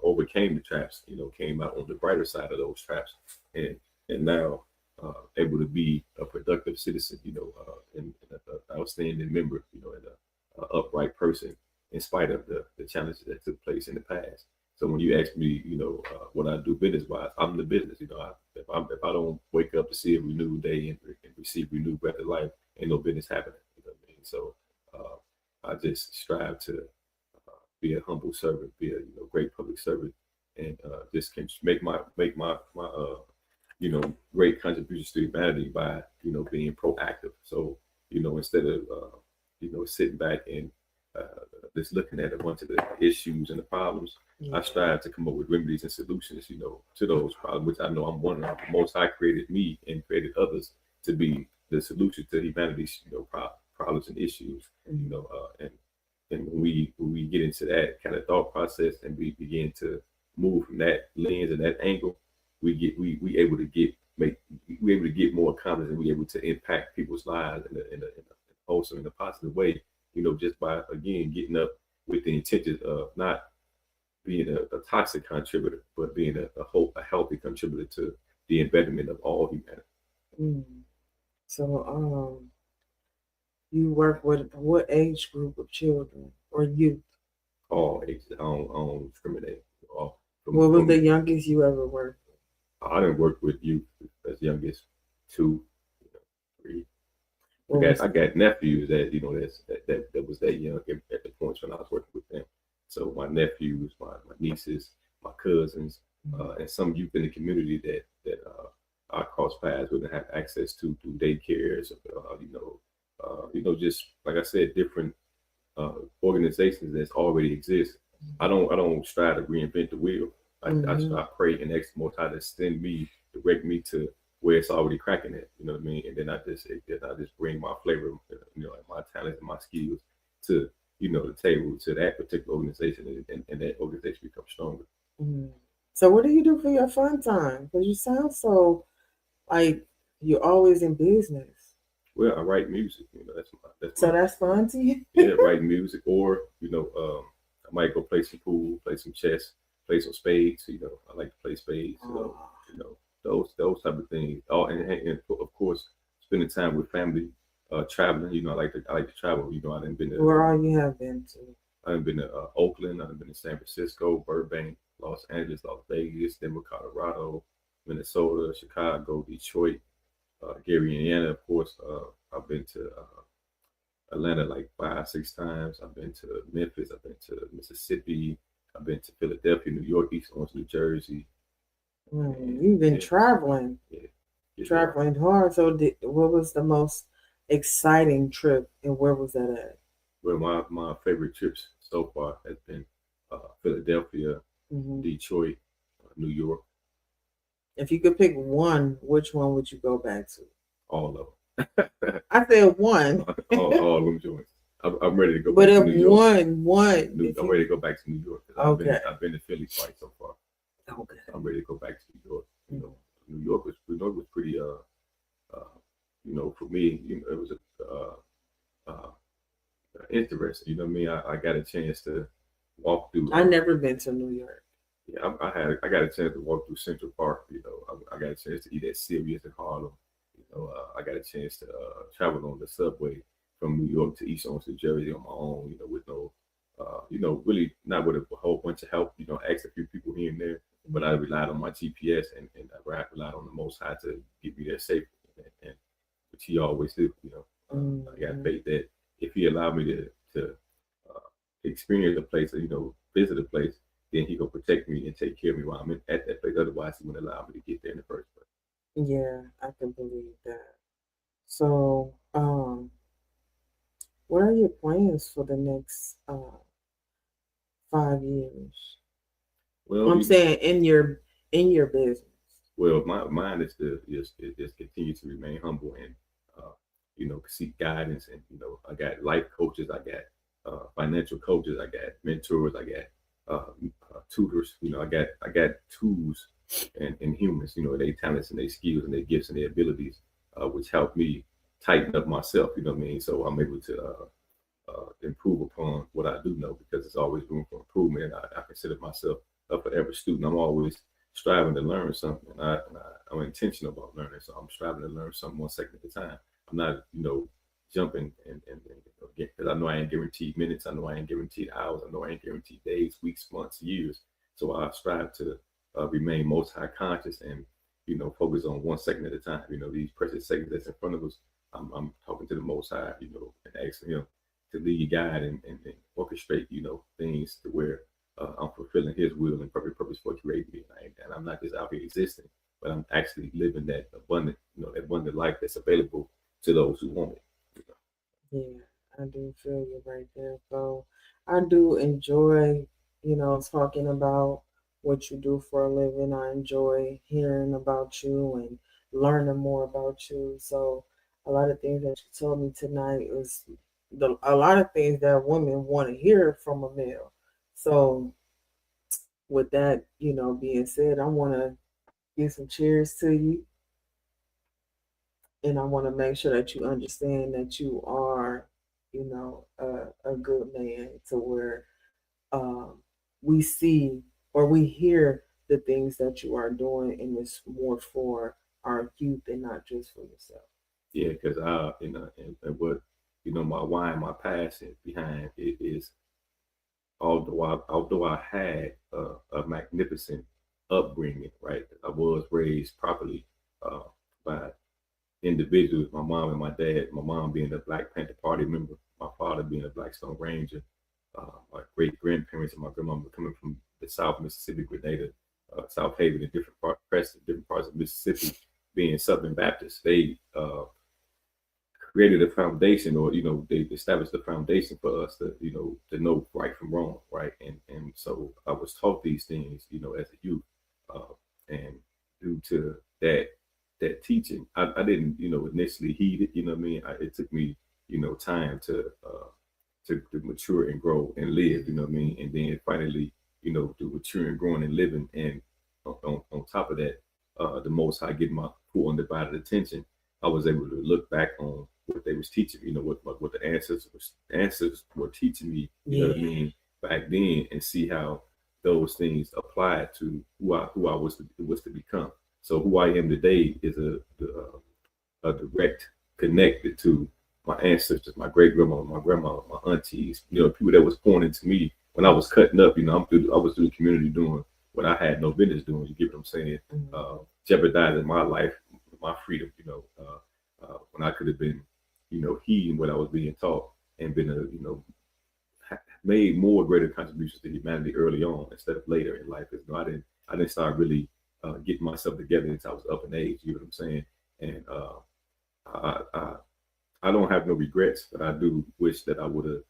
overcame the traps, came out on the brighter side of those traps, and now able to be a productive citizen, and an outstanding member, and an upright person in spite of the challenges that took place in the past. So when you ask me, what I do business wise, I'm the business. If I don't wake up to see a renewed day and receive renewed breath of life, ain't no business happening. You know what I mean? So I just strive to be a humble servant, be a great public servant, and just can make my great contributions to humanity by being proactive. So instead of sitting back and just looking at a bunch of the issues and the problems, I strive to come up with remedies and solutions, to those problems, which I know I'm one of. The Most High created me and created others to be the solution to humanity's, problems and issues, and when we get into that kind of thought process and we begin to move from that lens and that angle, we able to get more accomplished, and we able to impact people's lives in a wholesome and a positive way just by again getting up with the intention of not being a toxic contributor, but being a healthy contributor to the betterment of all humanity.
Mm. So, you work with what age group of children or youth?
All ages. I don't discriminate. All
What was
from
the youngest you ever worked with?
I didn't work with youth as young as 2, 3.
What was
I got nephews that that was that young at the points when I was working with them. So my nephews, my nieces, my cousins, and some youth in the community that I cross paths with and have access to through daycares. Just like I said, different organizations that already exist. I don't strive to reinvent the wheel. I pray and ask the Most High to send me, direct me to where it's already cracking at. You know what I mean? And then I just bring my flavor, and my talents and my skills to the table to that particular organization, and that organization becomes stronger.
Mhm. So, what do you do for your fun time? Because you sound so like you're always in business.
Well, I write music. That's
So
my
that's fun to you.
yeah, write music, or I might go play some pool, play some chess, play some spades. I like to play spades. So
Oh.
those type of things. Oh, and of course, spending time with family, traveling. I like to travel. I didn't been to
Where all you have been to?
I've been to Oakland. I've been to San Francisco, Burbank, Los Angeles, Las Vegas, Denver, Colorado, Minnesota, Chicago, Detroit, Gary, Indiana. Of course, I've been to Atlanta like 5, 6 times. I've been to Memphis. I've been to Mississippi. I've been to Philadelphia, New York, East Orange, New Jersey.
You've been
Yeah,
traveling,
yeah.
traveling hard. So, what was the most exciting trip, and where was that at?
Well, my favorite trips so far has been Philadelphia,
Hmm.
Detroit, New York,
If you could pick one, which one would you go back to?
all of them.
I said one,
all of them joints. I'm ready to go
but
back to
if
New York.
one,
I'm ready to go back to New York. 'Cause
okay,
I've been to Philly twice so far.
okay.
I'm ready to go back to New York. New York was pretty for me, it was uh, interesting. You know what I mean? I got a chance to walk through.
I never been to New York.
Yeah, I got a chance to walk through Central Park. I got a chance to eat at Sylvia's in Harlem. I got a chance to travel on the subway from New York to East Orange, New Jersey on my own. With no, really not with a whole bunch of help. Asked a few people here and there, but I relied on my GPS and I relied on the Most High to get me there safely, and which He always do. I got faith that if He allowed me to experience a place, or visit a place, then He gonna protect me and take care of me while I'm at that place. Otherwise, He wouldn't allow me to get there in the first place.
Yeah, I can believe that. So, what are your plans for the next 5 years?
Well,
I'm saying in your business.
well, mine is to just continue to remain humble and seek guidance. And I got life coaches, I got financial coaches, I got mentors, I got tutors. I got tools and humans. They talents and their skills and their gifts and their abilities, which help me tighten up myself. You know what I mean? So I'm able to improve upon what I do know, because there's always room for improvement. I consider myself a forever student. I'm always striving to learn something. I'm intentional about learning, so I'm striving to learn something 1 second at a time. I'm not, jumping and because I know I ain't guaranteed minutes. I know I ain't guaranteed hours. I know I ain't guaranteed days, weeks, months, years. So I strive to remain Most High conscious and focus on 1 second at a time. These precious seconds that's in front of us. I'm talking to the Most High, and asking Him to lead, guide, and orchestrate, things to where I'm fulfilling His will and perfect purpose for creating me. And I'm not just out here existing, but I'm actually living that abundant life that's available to those who want it.
Yeah, I do feel you right there. So I do enjoy, talking about what you do for a living. I enjoy hearing about you and learning more about you. So a lot of things that you told me tonight was a lot of things that women want to hear from a male. So with that, being said, I want to give some cheers to you, and I want to make sure that you understand that you are you know, a good man to where we see or we hear the things that you are doing, and it's more for our youth and not just for yourself.
Yeah, because and what my why and my passion behind it is, although I had a magnificent upbringing, right? I was raised properly by individuals, my mom and my dad. My mom being a Black Panther Party member, my father being a Blackstone Ranger, my great grandparents and my grandmother coming from the South Mississippi, Grenada, South Haven, and different parts of Mississippi, being Southern Baptists. They created a foundation, or they established a foundation for us to know right from wrong, right? And so I was taught these things, as a youth, and due to that teaching, I didn't initially heed it. What I mean? It took me time to mature and grow and live. What I mean? And then finally, to maturing, growing, and living, and on top of that, the Most High getting my full undivided attention, I was able to look back on what they was teaching, what the ancestors were teaching me, you know what I mean, back then, and see how those things applied to who I was to become. So who I am today is a direct connected to my ancestors, my great grandma, my grandma, my aunties, people that was pouring into me when I was cutting up. I was through the community doing what I had no business doing. You get what I'm saying? Jeopardizing my life, my freedom. When I could have been, heeding what I was being taught and been made more greater contributions to humanity early on instead of later in life. Because I didn't start really getting myself together until I was up in age. You know what I'm saying? And I don't have no regrets, but I do wish that I would have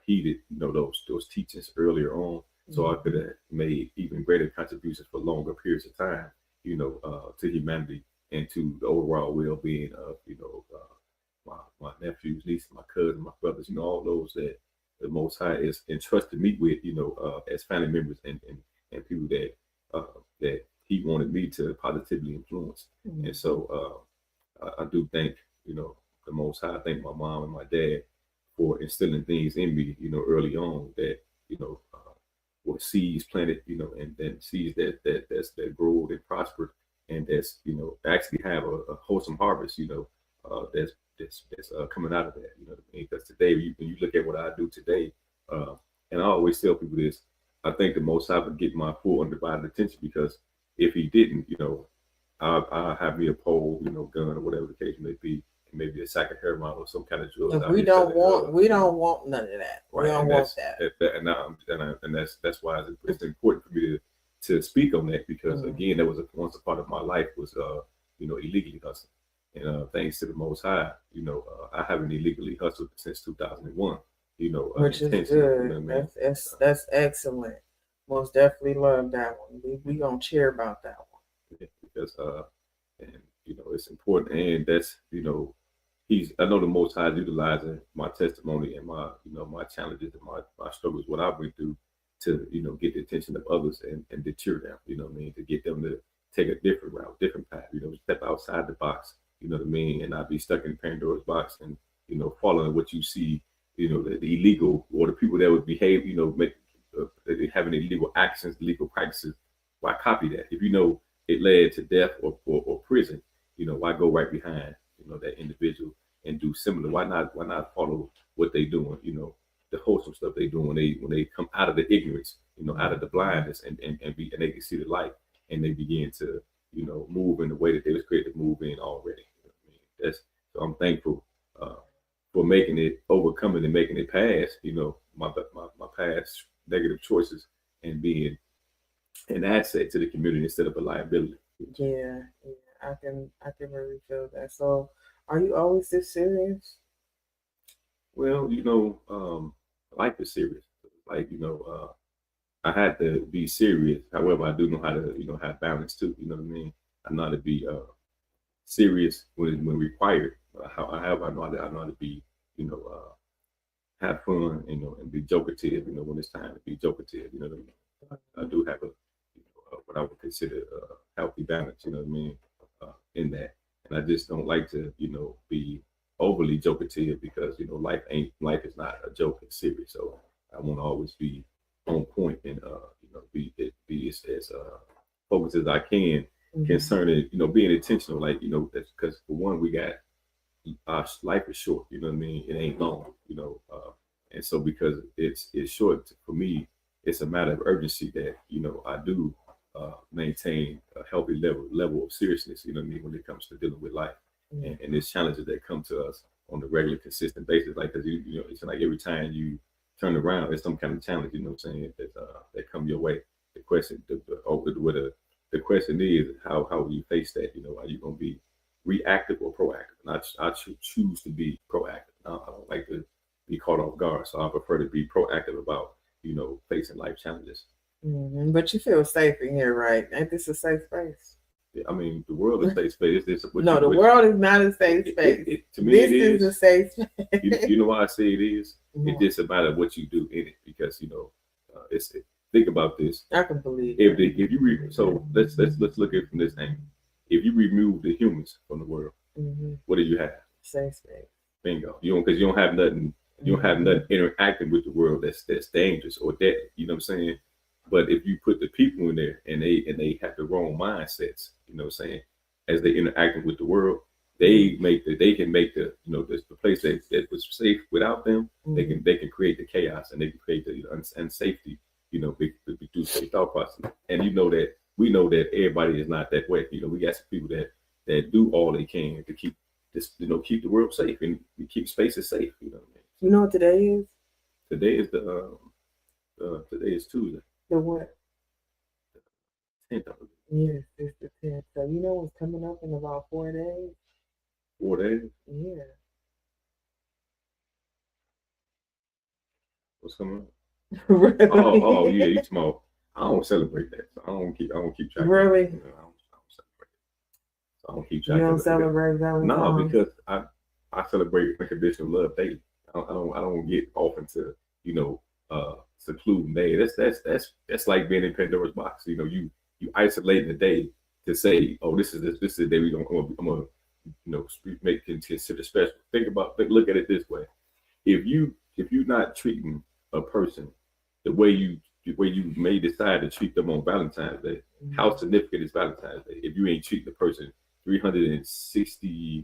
heeded those teachings earlier on, so I could have made even greater contributions for longer periods of time, to humanity and to the overall well-being of my nephews, nieces, my cousins, my brothers, all those that the Most High is entrusted me with, as family members and people that He wanted me to positively influence. And so I do thank the Most High. I thank my mom and my dad for instilling things in me, early on that were seeds planted, and then seeds that grow and prosper, and that's actually have a wholesome harvest, that's coming out of that. You know what I mean? Because today, when you look at what I do today, and I always tell people this, I think the Most High would get my full undivided attention, because if He didn't, I'll have me a pole, gun, or whatever the case may be, and maybe a sack of heroin or some kind of drugs.
We don't want none of that. Right. We don't want that.
And that's why it's important for me to speak on that, because again, that was once a part of my life was illegally hustling. And thanks to the Most High, I haven't illegally hustled since 2001.
Which is good. I mean? That's excellent. Most definitely love that one. We gonna cheer about that one.
Yeah, because and it's important, and that's I know the Most High is utilizing my testimony and my my challenges and my struggles, what I went through, to get the attention of others and deter them. What I mean, to get them to take a different route, different path. Step outside the box. What I mean, and not be stuck in Pandora's box and following what you see. The illegal, or the people that would behave. Having illegal actions, illegal practices. Why copy that? If it led to death or prison, why go right behind that individual and do similar? Why not follow what they doing? The wholesome stuff they doing when they come out of the ignorance, out of the blindness, and they can see the light, and they begin to move in the way that they was created to move in already. So I'm thankful for making it, overcoming and making it past my past negative choices, and being an asset to the community instead of a liability.
Yeah, I can really feel that. So, are you always this serious?
Well, life is serious. Like I had to be serious. However, I do know how to have balance too. You know what I mean? I know how to be serious when required. However, I know how to be have fun, and be jokative, when it's time to be jokative. You know what I mean? I do have what I would consider a healthy balance. You know what I mean? In that, and I just don't like to, be overly jokative because life is not a joke, it's serious. So I want to always be on point and be as focused as I can concerning being intentional. Like because for one, we got our life is short. You know what I mean? It ain't long. And so because it's short for me, it's a matter of urgency that I do maintain a healthy level of seriousness. You know what I mean, when it comes to dealing with life and there's challenges that come to us on a regular, consistent basis. Like, cause it's like every time you turn around, there's some kind of challenge. You know what I'm saying? That come your way. The question, the question is, how will you face that? Are you going to be reactive or proactive? And I choose to be proactive. I don't like to be caught off guard, so I prefer to be proactive about facing life challenges.
But you feel safe in here, right? Ain't this a safe space?
I mean, the world is a safe space.
No, the world is not a safe space.
To me,
this
it is
a safe space.
You know why I say it is? It's just a matter of what you do in it, because think about this.
I can believe
if you so let's look at it from this angle. If you remove the humans from the world, what do you have?
Safe space.
Bingo. You don't have nothing. You don't have nothing interacting with the world that's dangerous or deadly. You know what I'm saying? But if you put the people in there and they have the wrong mindsets, you know what I'm saying, as they interacting with the world, they can make the place that was safe without them. They can create the chaos, and they can create the unsafety. Through their thought process. And we know that everybody is not that way. We got some people that do all they can to keep this, keep the world safe and keep spaces safe. You know what I mean?
You know what today is?
Today is today is Tuesday.
The what?
10th.
Yes, it's the 10th. So you know what's coming up in about 4 days?
4 days?
Yeah.
What's coming up?
Really?
Oh yeah, you small. I don't celebrate that. So I don't keep track.
Really?
I don't celebrate it. So I don't keep track.
You don't celebrate Valentine's?
No, because I celebrate unconditional love daily. I don't get off into secluding day. That's like being in Pandora's box. You isolate the day to say, oh, this is the day I'm gonna consider special. Look at it this way. If you're not treating a person the way you may decide to treat them on Valentine's Day, how significant is Valentine's Day if you ain't treating the person 364,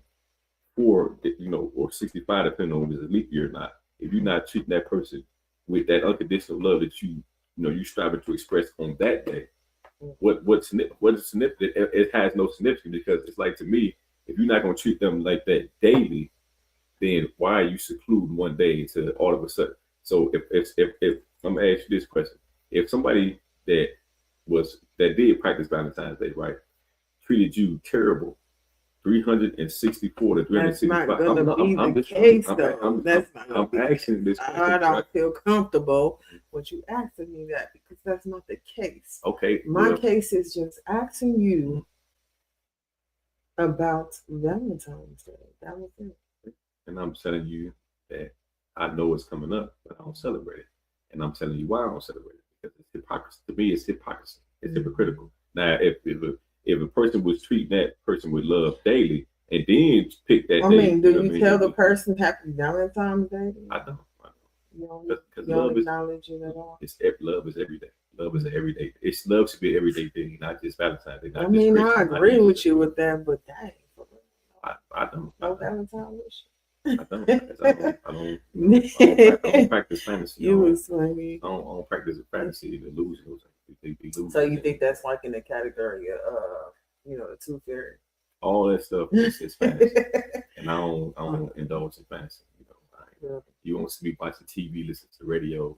or 65, depending on if it's a leap year or not? If you're not treating that person with that unconditional love that you striving to express on that day, what is significant? It has no significance, because it's like, to me, if you're not going to treat them like that daily, then why are you secluding one day to all of a sudden? So if I'm gonna ask you this question: if somebody that did practice Valentine's Day, right, treated you terrible 364 to 365,
that's not gonna be the case, though. That's not
I'm asking this question.
I don't feel comfortable with you asking me that, because that's not the case.
Okay.
My case is just asking you about Valentine's Day. That was it.
And I'm telling you that I know it's coming up, but I don't celebrate it. And I'm telling you why I don't celebrate it, because it's hypocrisy. To me, it's hypocrisy. It's hypocritical. Now, if a person was treating that person with love daily and then pick that day,
do you tell the person Happy Valentine's Day?
I don't.
You don't acknowledge it at all.
Love is every day. Love is an everyday. Love should be an everyday thing, not just Valentine's Day.
I agree with you with that, but dang,
I don't.
No Valentine's wish.
I don't practice fantasy.
You was funny.
I don't practice fantasy, the illusion.
So you think that's like in the category of the tooth fairy?
All that stuff is fantasy, and I don't indulge in fantasy. You won't see me watching TV, listen to radio.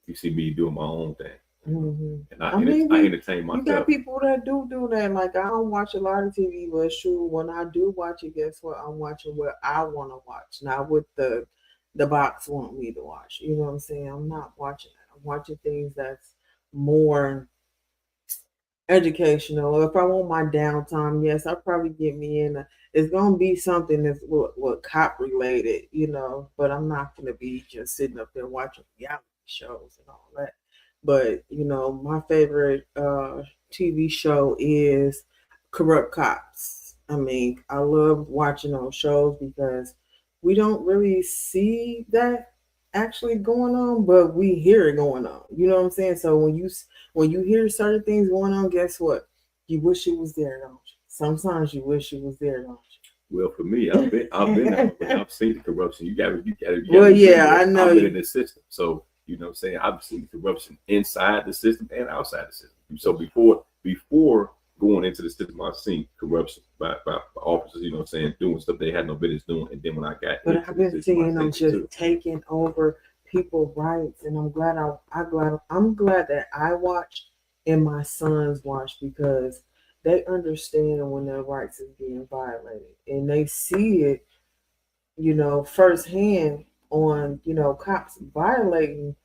You see me doing my own thing. And I entertain myself.
You got people that do that. Like, I don't watch a lot of TV, but sure, when I do watch it, guess what? I'm watching what I want to watch, not what the box want me to watch. You know what I'm saying? I'm not watching that. I'm watching things that's more educational. If I want my downtime, yes, I'll probably get me in. It's gonna be something that's what cop related, But I'm not gonna be just sitting up there watching reality shows and all that. But my favorite TV show is Corrupt Cops. I mean, I love watching those shows because we don't really see that actually going on, but we hear it going on. You know what I'm saying? So when you hear certain things going on, guess what? You wish it was there, don't you? Sometimes you wish it was there, don't
Well, for me, I've been out, but
you?
I've seen the corruption. You
Well,
gotta agree
yeah, I
that
know
I've been
you.
in the system. So, you know what I'm saying? I've seen the corruption inside the system and outside the system. So before going into the system, I've seen corruption by officers, you know what I'm saying, doing stuff they had no business doing. And then when I got
But
into
I've
the
been
system, I
seeing them
seen it
just
too.
taking over people's rights, and I'm glad that I watch and my sons watch because they understand when their rights is being violated, and they see it, firsthand on cops violating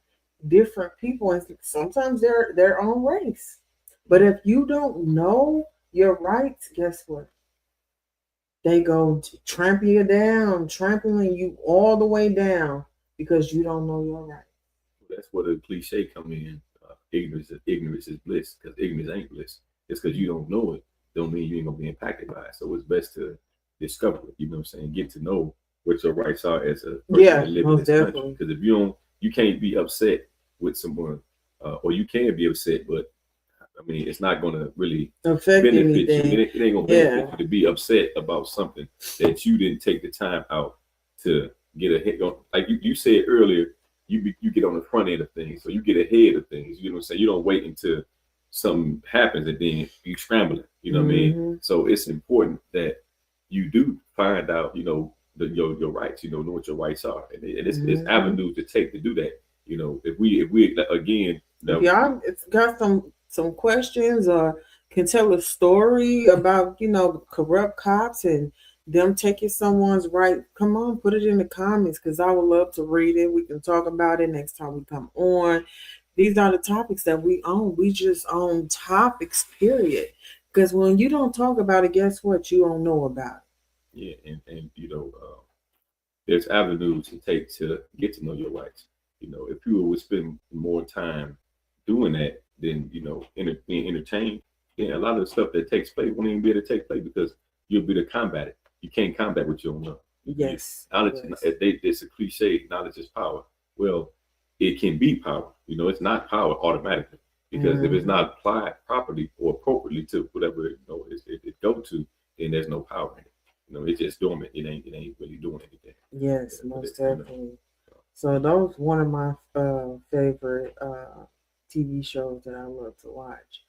different people, and sometimes they're their own race. But if you don't know your rights, guess what? They go trample you down, trampling you all the way down because you don't know your right.
That's where the cliche come in. Ignorance is bliss, because ignorance ain't bliss. It's because you don't know it. Don't mean you ain't gonna be impacted by it. So it's best to discover it. You know what I'm saying? Get to know what your rights are as a person
Yeah,
that live in
most
this country.
definitely.
Because if you don't, you can't be upset with someone, or you can be upset, but I mean, it's not going to really
Affect
benefit you.
anything.
It ain't going to benefit
Yeah.
you to be upset about something that you didn't take the time out to get ahead on. Like you said earlier, you get on the front end of things, so you get ahead of things. You know what I'm saying? You don't wait until something happens and then you scrambling. You know what I mean?
Hmm.
So it's important that you do find out, your rights. Know what your rights are, and it's
Hmm.
avenues to take to do that. If we again,
If
now,
y'all it's got some questions or can tell a story about corrupt cops and them taking someone's right, come on, put it in the comments because I would love to read it. We can talk about it next time we come on. These are the topics that we own. We just own topics, period. Because when you don't talk about it, guess what? You don't know about
yeah, and there's avenues to take to get to know your rights. If you would spend more time doing that than being entertained, then a lot of the stuff that takes place won't even be able to take place because you'll be able to combat it. You can't combat what you don't know.
it. Yes.
Knowledge,
Yes.
it's a cliche. Knowledge is power. Well, it can be power. It's not power automatically because if it's
Hmm.
not applied properly or appropriately to whatever it go to, then there's no power in it. It's just dormant. It ain't really doing anything.
Yes,
But
most definitely. So those one of my favorite TV shows that I love to watch.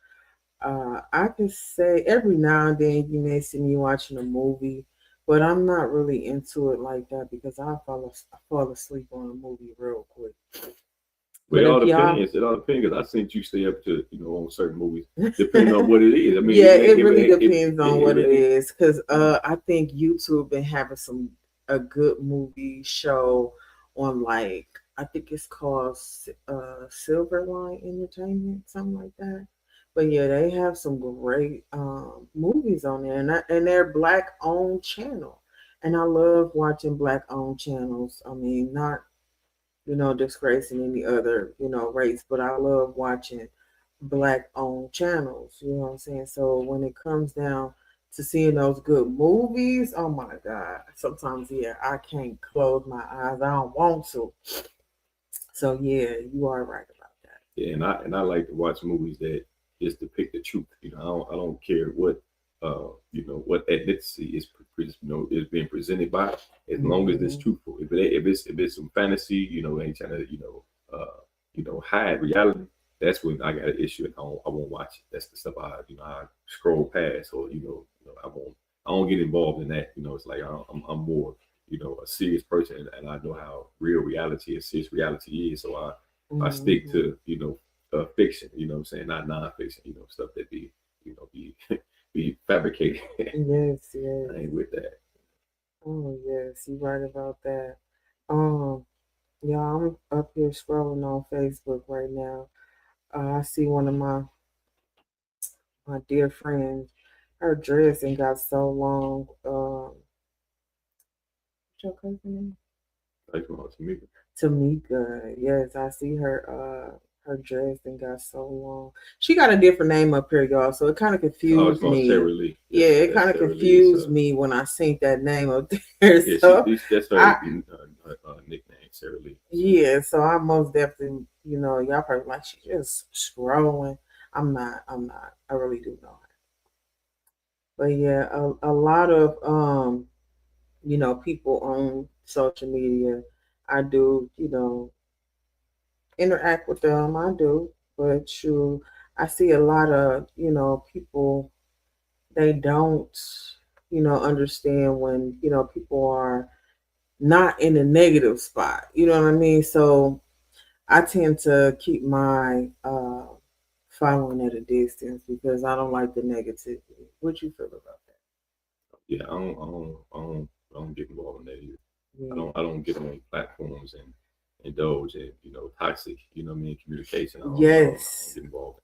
I could say every now and then you may see me watching a movie, but I'm not really into it like that because I fall asleep on a movie real quick.
Well,
But
it all
if y'all,
depends. It all depends because I seen you stay up to on certain movies, depending on what it is. I mean,
yeah, it really depends on
it
what it
really.
is. Because I think YouTube been having a good movie show on like I think it's called Silverline Entertainment, something like that. But yeah, they have some great movies on there, and they're black owned channel, and I love watching black owned channels. I mean, not disgracing any other, race, but I love watching black owned channels, you know what I'm saying? So when it comes down to seeing those good movies, oh my God. Sometimes yeah, I can't close my eyes. I don't want to. So yeah, you are right about that.
Yeah, and I like to watch movies that just depict the truth. I don't care what ethnicity is being presented by, as long as it's
Hmm.
truthful. If it's some fantasy, ain't trying to hide reality. That's when I got an issue and I won't watch it. That's the stuff I scroll past, or I don't get involved in that. It's like I'm more a serious person, and I know how real reality and serious reality is. So I stick
Hmm.
to fiction. What I'm saying, not nonfiction. Stuff that be be fabricated.
Yes, yes.
I ain't with that.
Oh yes, you're right about that. Um, yeah, I'm up here scrolling on Facebook right now. I see one of my dear friends. Her dress and got so long. What's your cousin name?
Like, to me,
Tamika. Yes, I see her her dress and got so long. She got a different name up here, y'all, so it kind of
Oh, it's
confused
called
me.
Sarah Lee.
Yeah, it kind of confused me when I seen that name up there.
Yeah,
So
that's her nickname, Sarah Lee.
yeah, so I most definitely, y'all probably like she just scrolling. I'm not. I really do know her. But yeah, a lot of people on social media, I do, interact with them. I do, but I see a lot of, people, they don't, understand when, people are not in a negative spot. You know what I mean? So I tend to keep my following at a distance because I don't like the negativity. What you feel about
Yeah, I don't get involved in that either.
that?
I don't get on platforms and indulge in toxic communication. I
Yes.
don't get involved.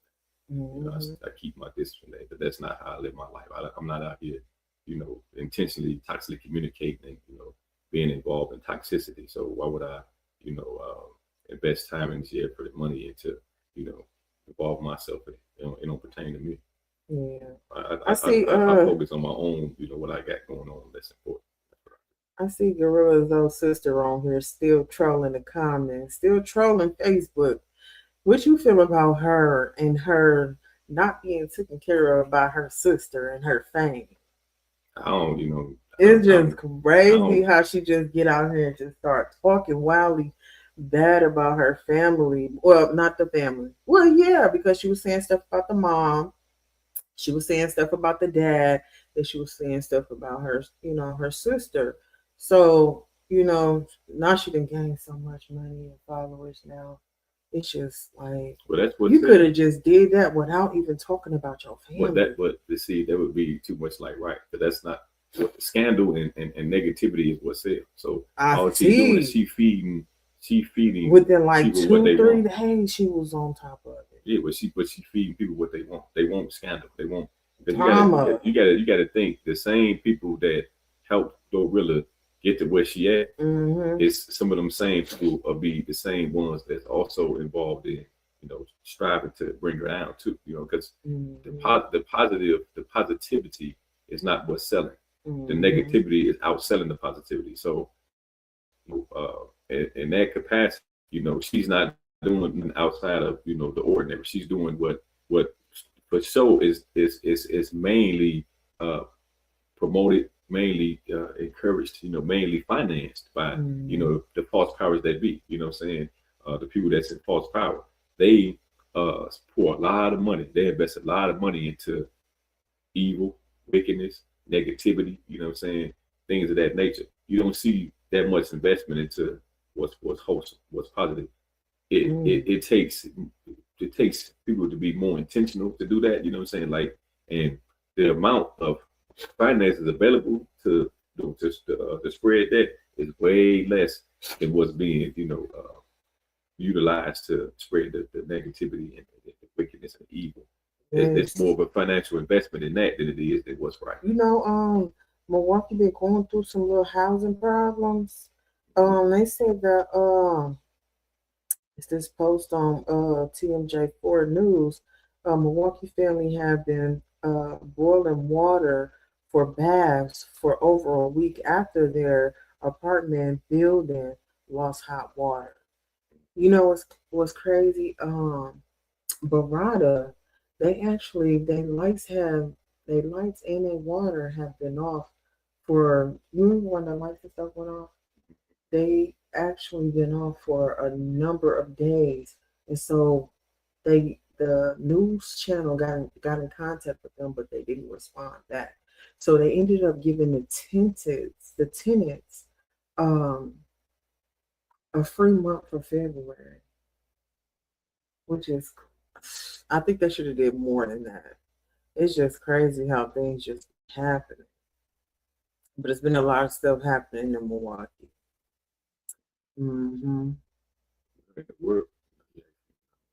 Mm-hmm.
I keep my distance from that, but that's not how I live my life. I'm not out here intentionally toxically communicating and being involved in toxicity. So why would I invest time and effort and money into involve myself in it don't pertain to me.
Yeah.
I
see.
I focus on my own, what I got going on. That's important.
I see Gorilla's old sister on here still trolling the comments, still trolling Facebook. What you feel about her and her not being taken care of by her sister and her fame?
I don't,
It's just crazy how she just get out here and just start talking wildly bad about her family. Well, not the family. Well, yeah, because she was saying stuff about the mom. She was saying stuff about the dad. And she was saying stuff about her, her sister. So, now she done gained so much money and followers now. It's just like
Well, that's what
you could have just did that without even talking about your family.
But see, that would be too much like right, but that's not what scandal and negativity is what sells. So all she's doing is she feeding
within like
people
2-3 days she was on top of it.
Yeah, but she feeding people what they want. They want scandal. They want
drama.
You gotta think the same people that helped Glorilla get to where she at is some of them same people will be the same ones that's also involved in striving to bring her down too. Because the positivity is not what's selling. The negativity is outselling the positivity. So in that capacity, she's not doing outside of the ordinary. She's doing what for show is mainly promoted, mainly encouraged, mainly financed by the false powers that be. You know what I'm saying? The people that's in false power, they pour a lot of money. They invest a lot of money into evil, wickedness, negativity. You know what I'm saying? Things of that nature. You don't see that much investment into what's wholesome, what's positive. It takes people to be more intentional to do that. You know what I'm saying? Like, and the amount of finances available to spread that is way less than what's being utilized to spread the negativity and the wickedness and evil. It's more of a financial investment in that than it is in what's right.
Milwaukee been going through some little housing problems. They said that it's this post on TMJ4 News. Milwaukee family have been boiling water for baths for over a week after their apartment building lost hot water. You know what's crazy? Barada, their lights and their water have been off for, you remember when the lights and stuff went off? They actually been off for a number of days, and so the news channel got in contact with them, but they didn't respond back. So they ended up giving the tenants a free month for February, which is, I think they should have did more than that. It's just crazy how things just happen. But it's been a lot of stuff happening in Milwaukee.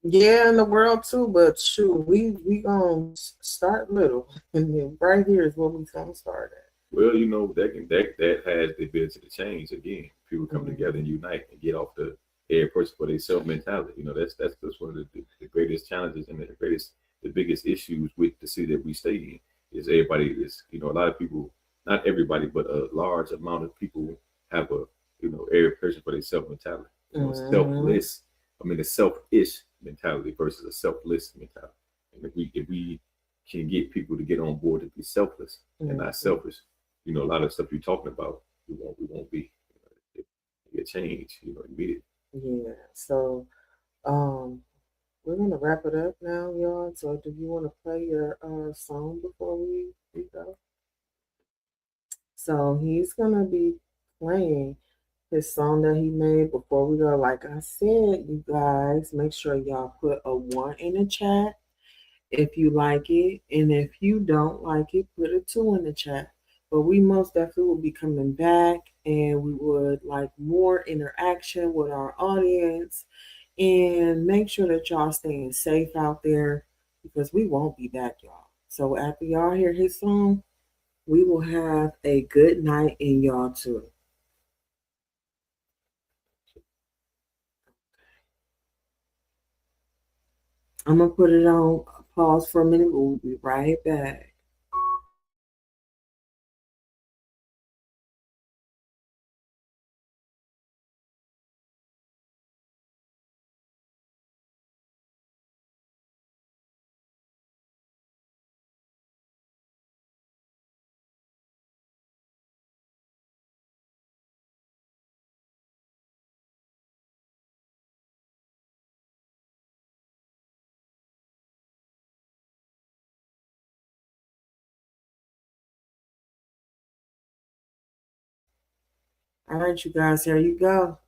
Yeah, in the world too, but shoot, we gonna start little, and then right here is where we gonna start at.
Well, that has the ability to change again. People come together and unite and get off the every person for their self mentality. You know, that's one of the greatest challenges and the biggest issues with the city that we stay in is everybody is, you know, a lot of people, not everybody, but a large amount of people have a, you know, every person for their self mentality. You know, selfless. I mean, a selfish mentality versus a selfless mentality. And if we can get people to get on board to be selfless and not selfish, you know, a lot of stuff you're talking about, we won't be. You know, it change, you know, immediately.
Yeah. So, we're gonna wrap it up now, y'all. So, do you want to play your song before we go? So he's gonna be playing his song that he made before we go. Like I said, you guys, make sure y'all put a 1 in the chat if you like it, and if you don't like it, put a 2 in the chat. But we most definitely will be coming back, and we would like more interaction with our audience. And make sure that y'all staying safe out there because we won't be back, y'all. So after y'all hear his song, we will have a good night in y'all too. I'm gonna put it on pause for a minute. We'll be right back. All right, you guys, here you go.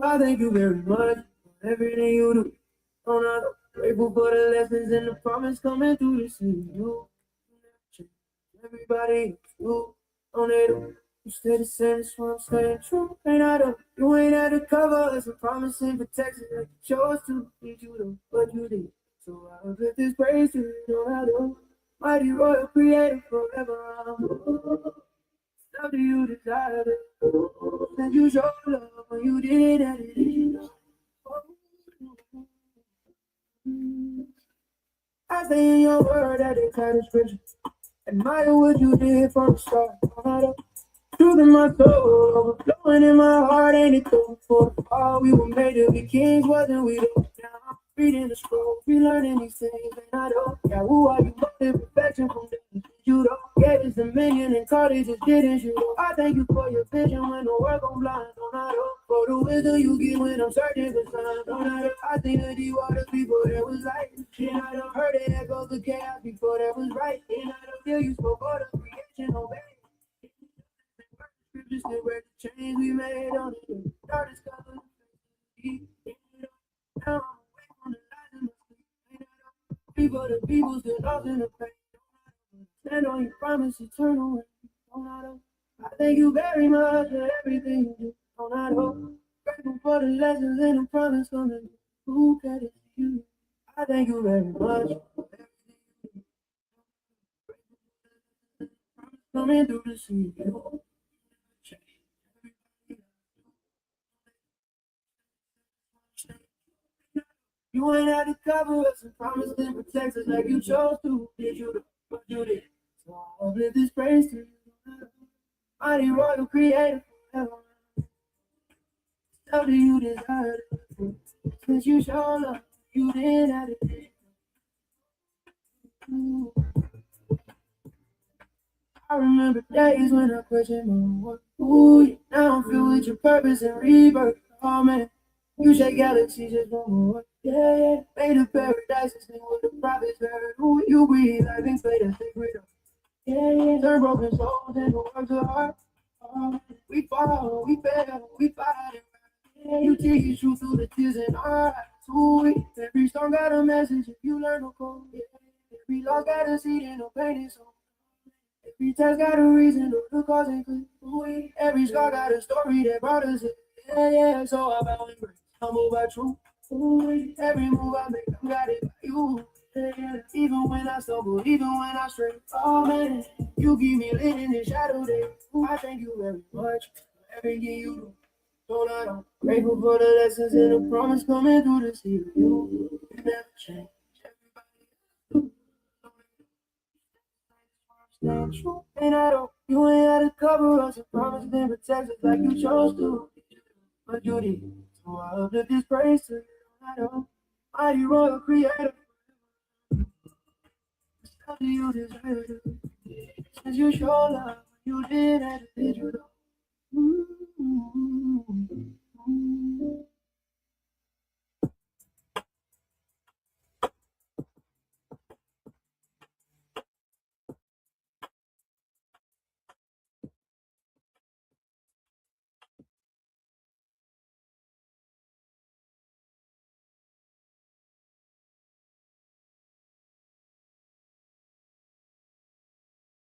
I thank you very much for everything you do. I'm grateful for the lessons and the promise coming through to see you. Everybody, you on it. You stay the same, that's why I'm staying true. Ain't I don't, you ain't had to cover us. I'm promising protection like you chose to. Need you to what you did. So I'll give this praise to you, know I do. Mighty royal creator forever. Love do you desire to and you show love when you did it. I say in your word that it's kind of scripture. Admire what you did from the start. Truth in my soul, overflowing in my heart, ain't it cool? For the fall we were made to be kings, wasn't we? Though? Now I'm reading the scroll, relearning these things, and I don't. Yeah, who are you? Motive, perfection from the you don't get his dominion and caught it, just didn't you? I thank you for your vision when the world go blind. Don't I know? For the wisdom you get when I'm searching for signs. Don't I know? I think of the waters before there was light. And I don't heard it echo the chaos before there was right. And I don't feel you spoke all the creation obey. Scriptures still break the chains we made on it. Darkest color. Now I'm awake from the lies and the sleep. People, the people still lost in the pain. Stand on your promise, eternal. Don't I know? I thank you very much for everything you do. Don't I know? Grateful for the lessons and the promise coming. Who can it you? I thank you very much for everything you do. Coming through the sea. You ain't had to cover us and promise and protect us like you chose to. Did you do what you did? So I'll live this praise to you. Mighty royal creator forever. How do you desire it? Since you show love, you didn't have it. I remember days when I questioned my worth. Ooh, now I'm filled with your purpose and rebirth. Oh man, you shake galaxies just one more. Yeah, yeah. Made a paradise and sing with the prophets heard. Ooh, you breathe life and play the sacred. Yeah, yeah. Turn broken souls into works of art. Oh, we fall, we fail, we fight. Yeah, you teach truth through the tears in our eyes. Ooh, every song got a message if you learn to code. Yeah, every loss got a seed and no pain is so. Every test got a reason, the cause ain't clear. Every scar got a story that brought us here. Yeah, yeah, so I bow in grace. Humble by truth. Ooh, every move I make, I'm guided by you. Yeah, even when I stumble, even when I stray. Oh man, you keep me lit in the shadow day. Ooh, I thank you very much for everything you do. So that I'm grateful for the lessons and the promise coming through to see you. You never change. Staying true, and I don't. You ain't had to cover us and promise and protect us like you chose to. But you did. So I uplift this praise to you. I don't. Mighty royal creator. How do you deserve it? Since you show love, you did as you did, you know.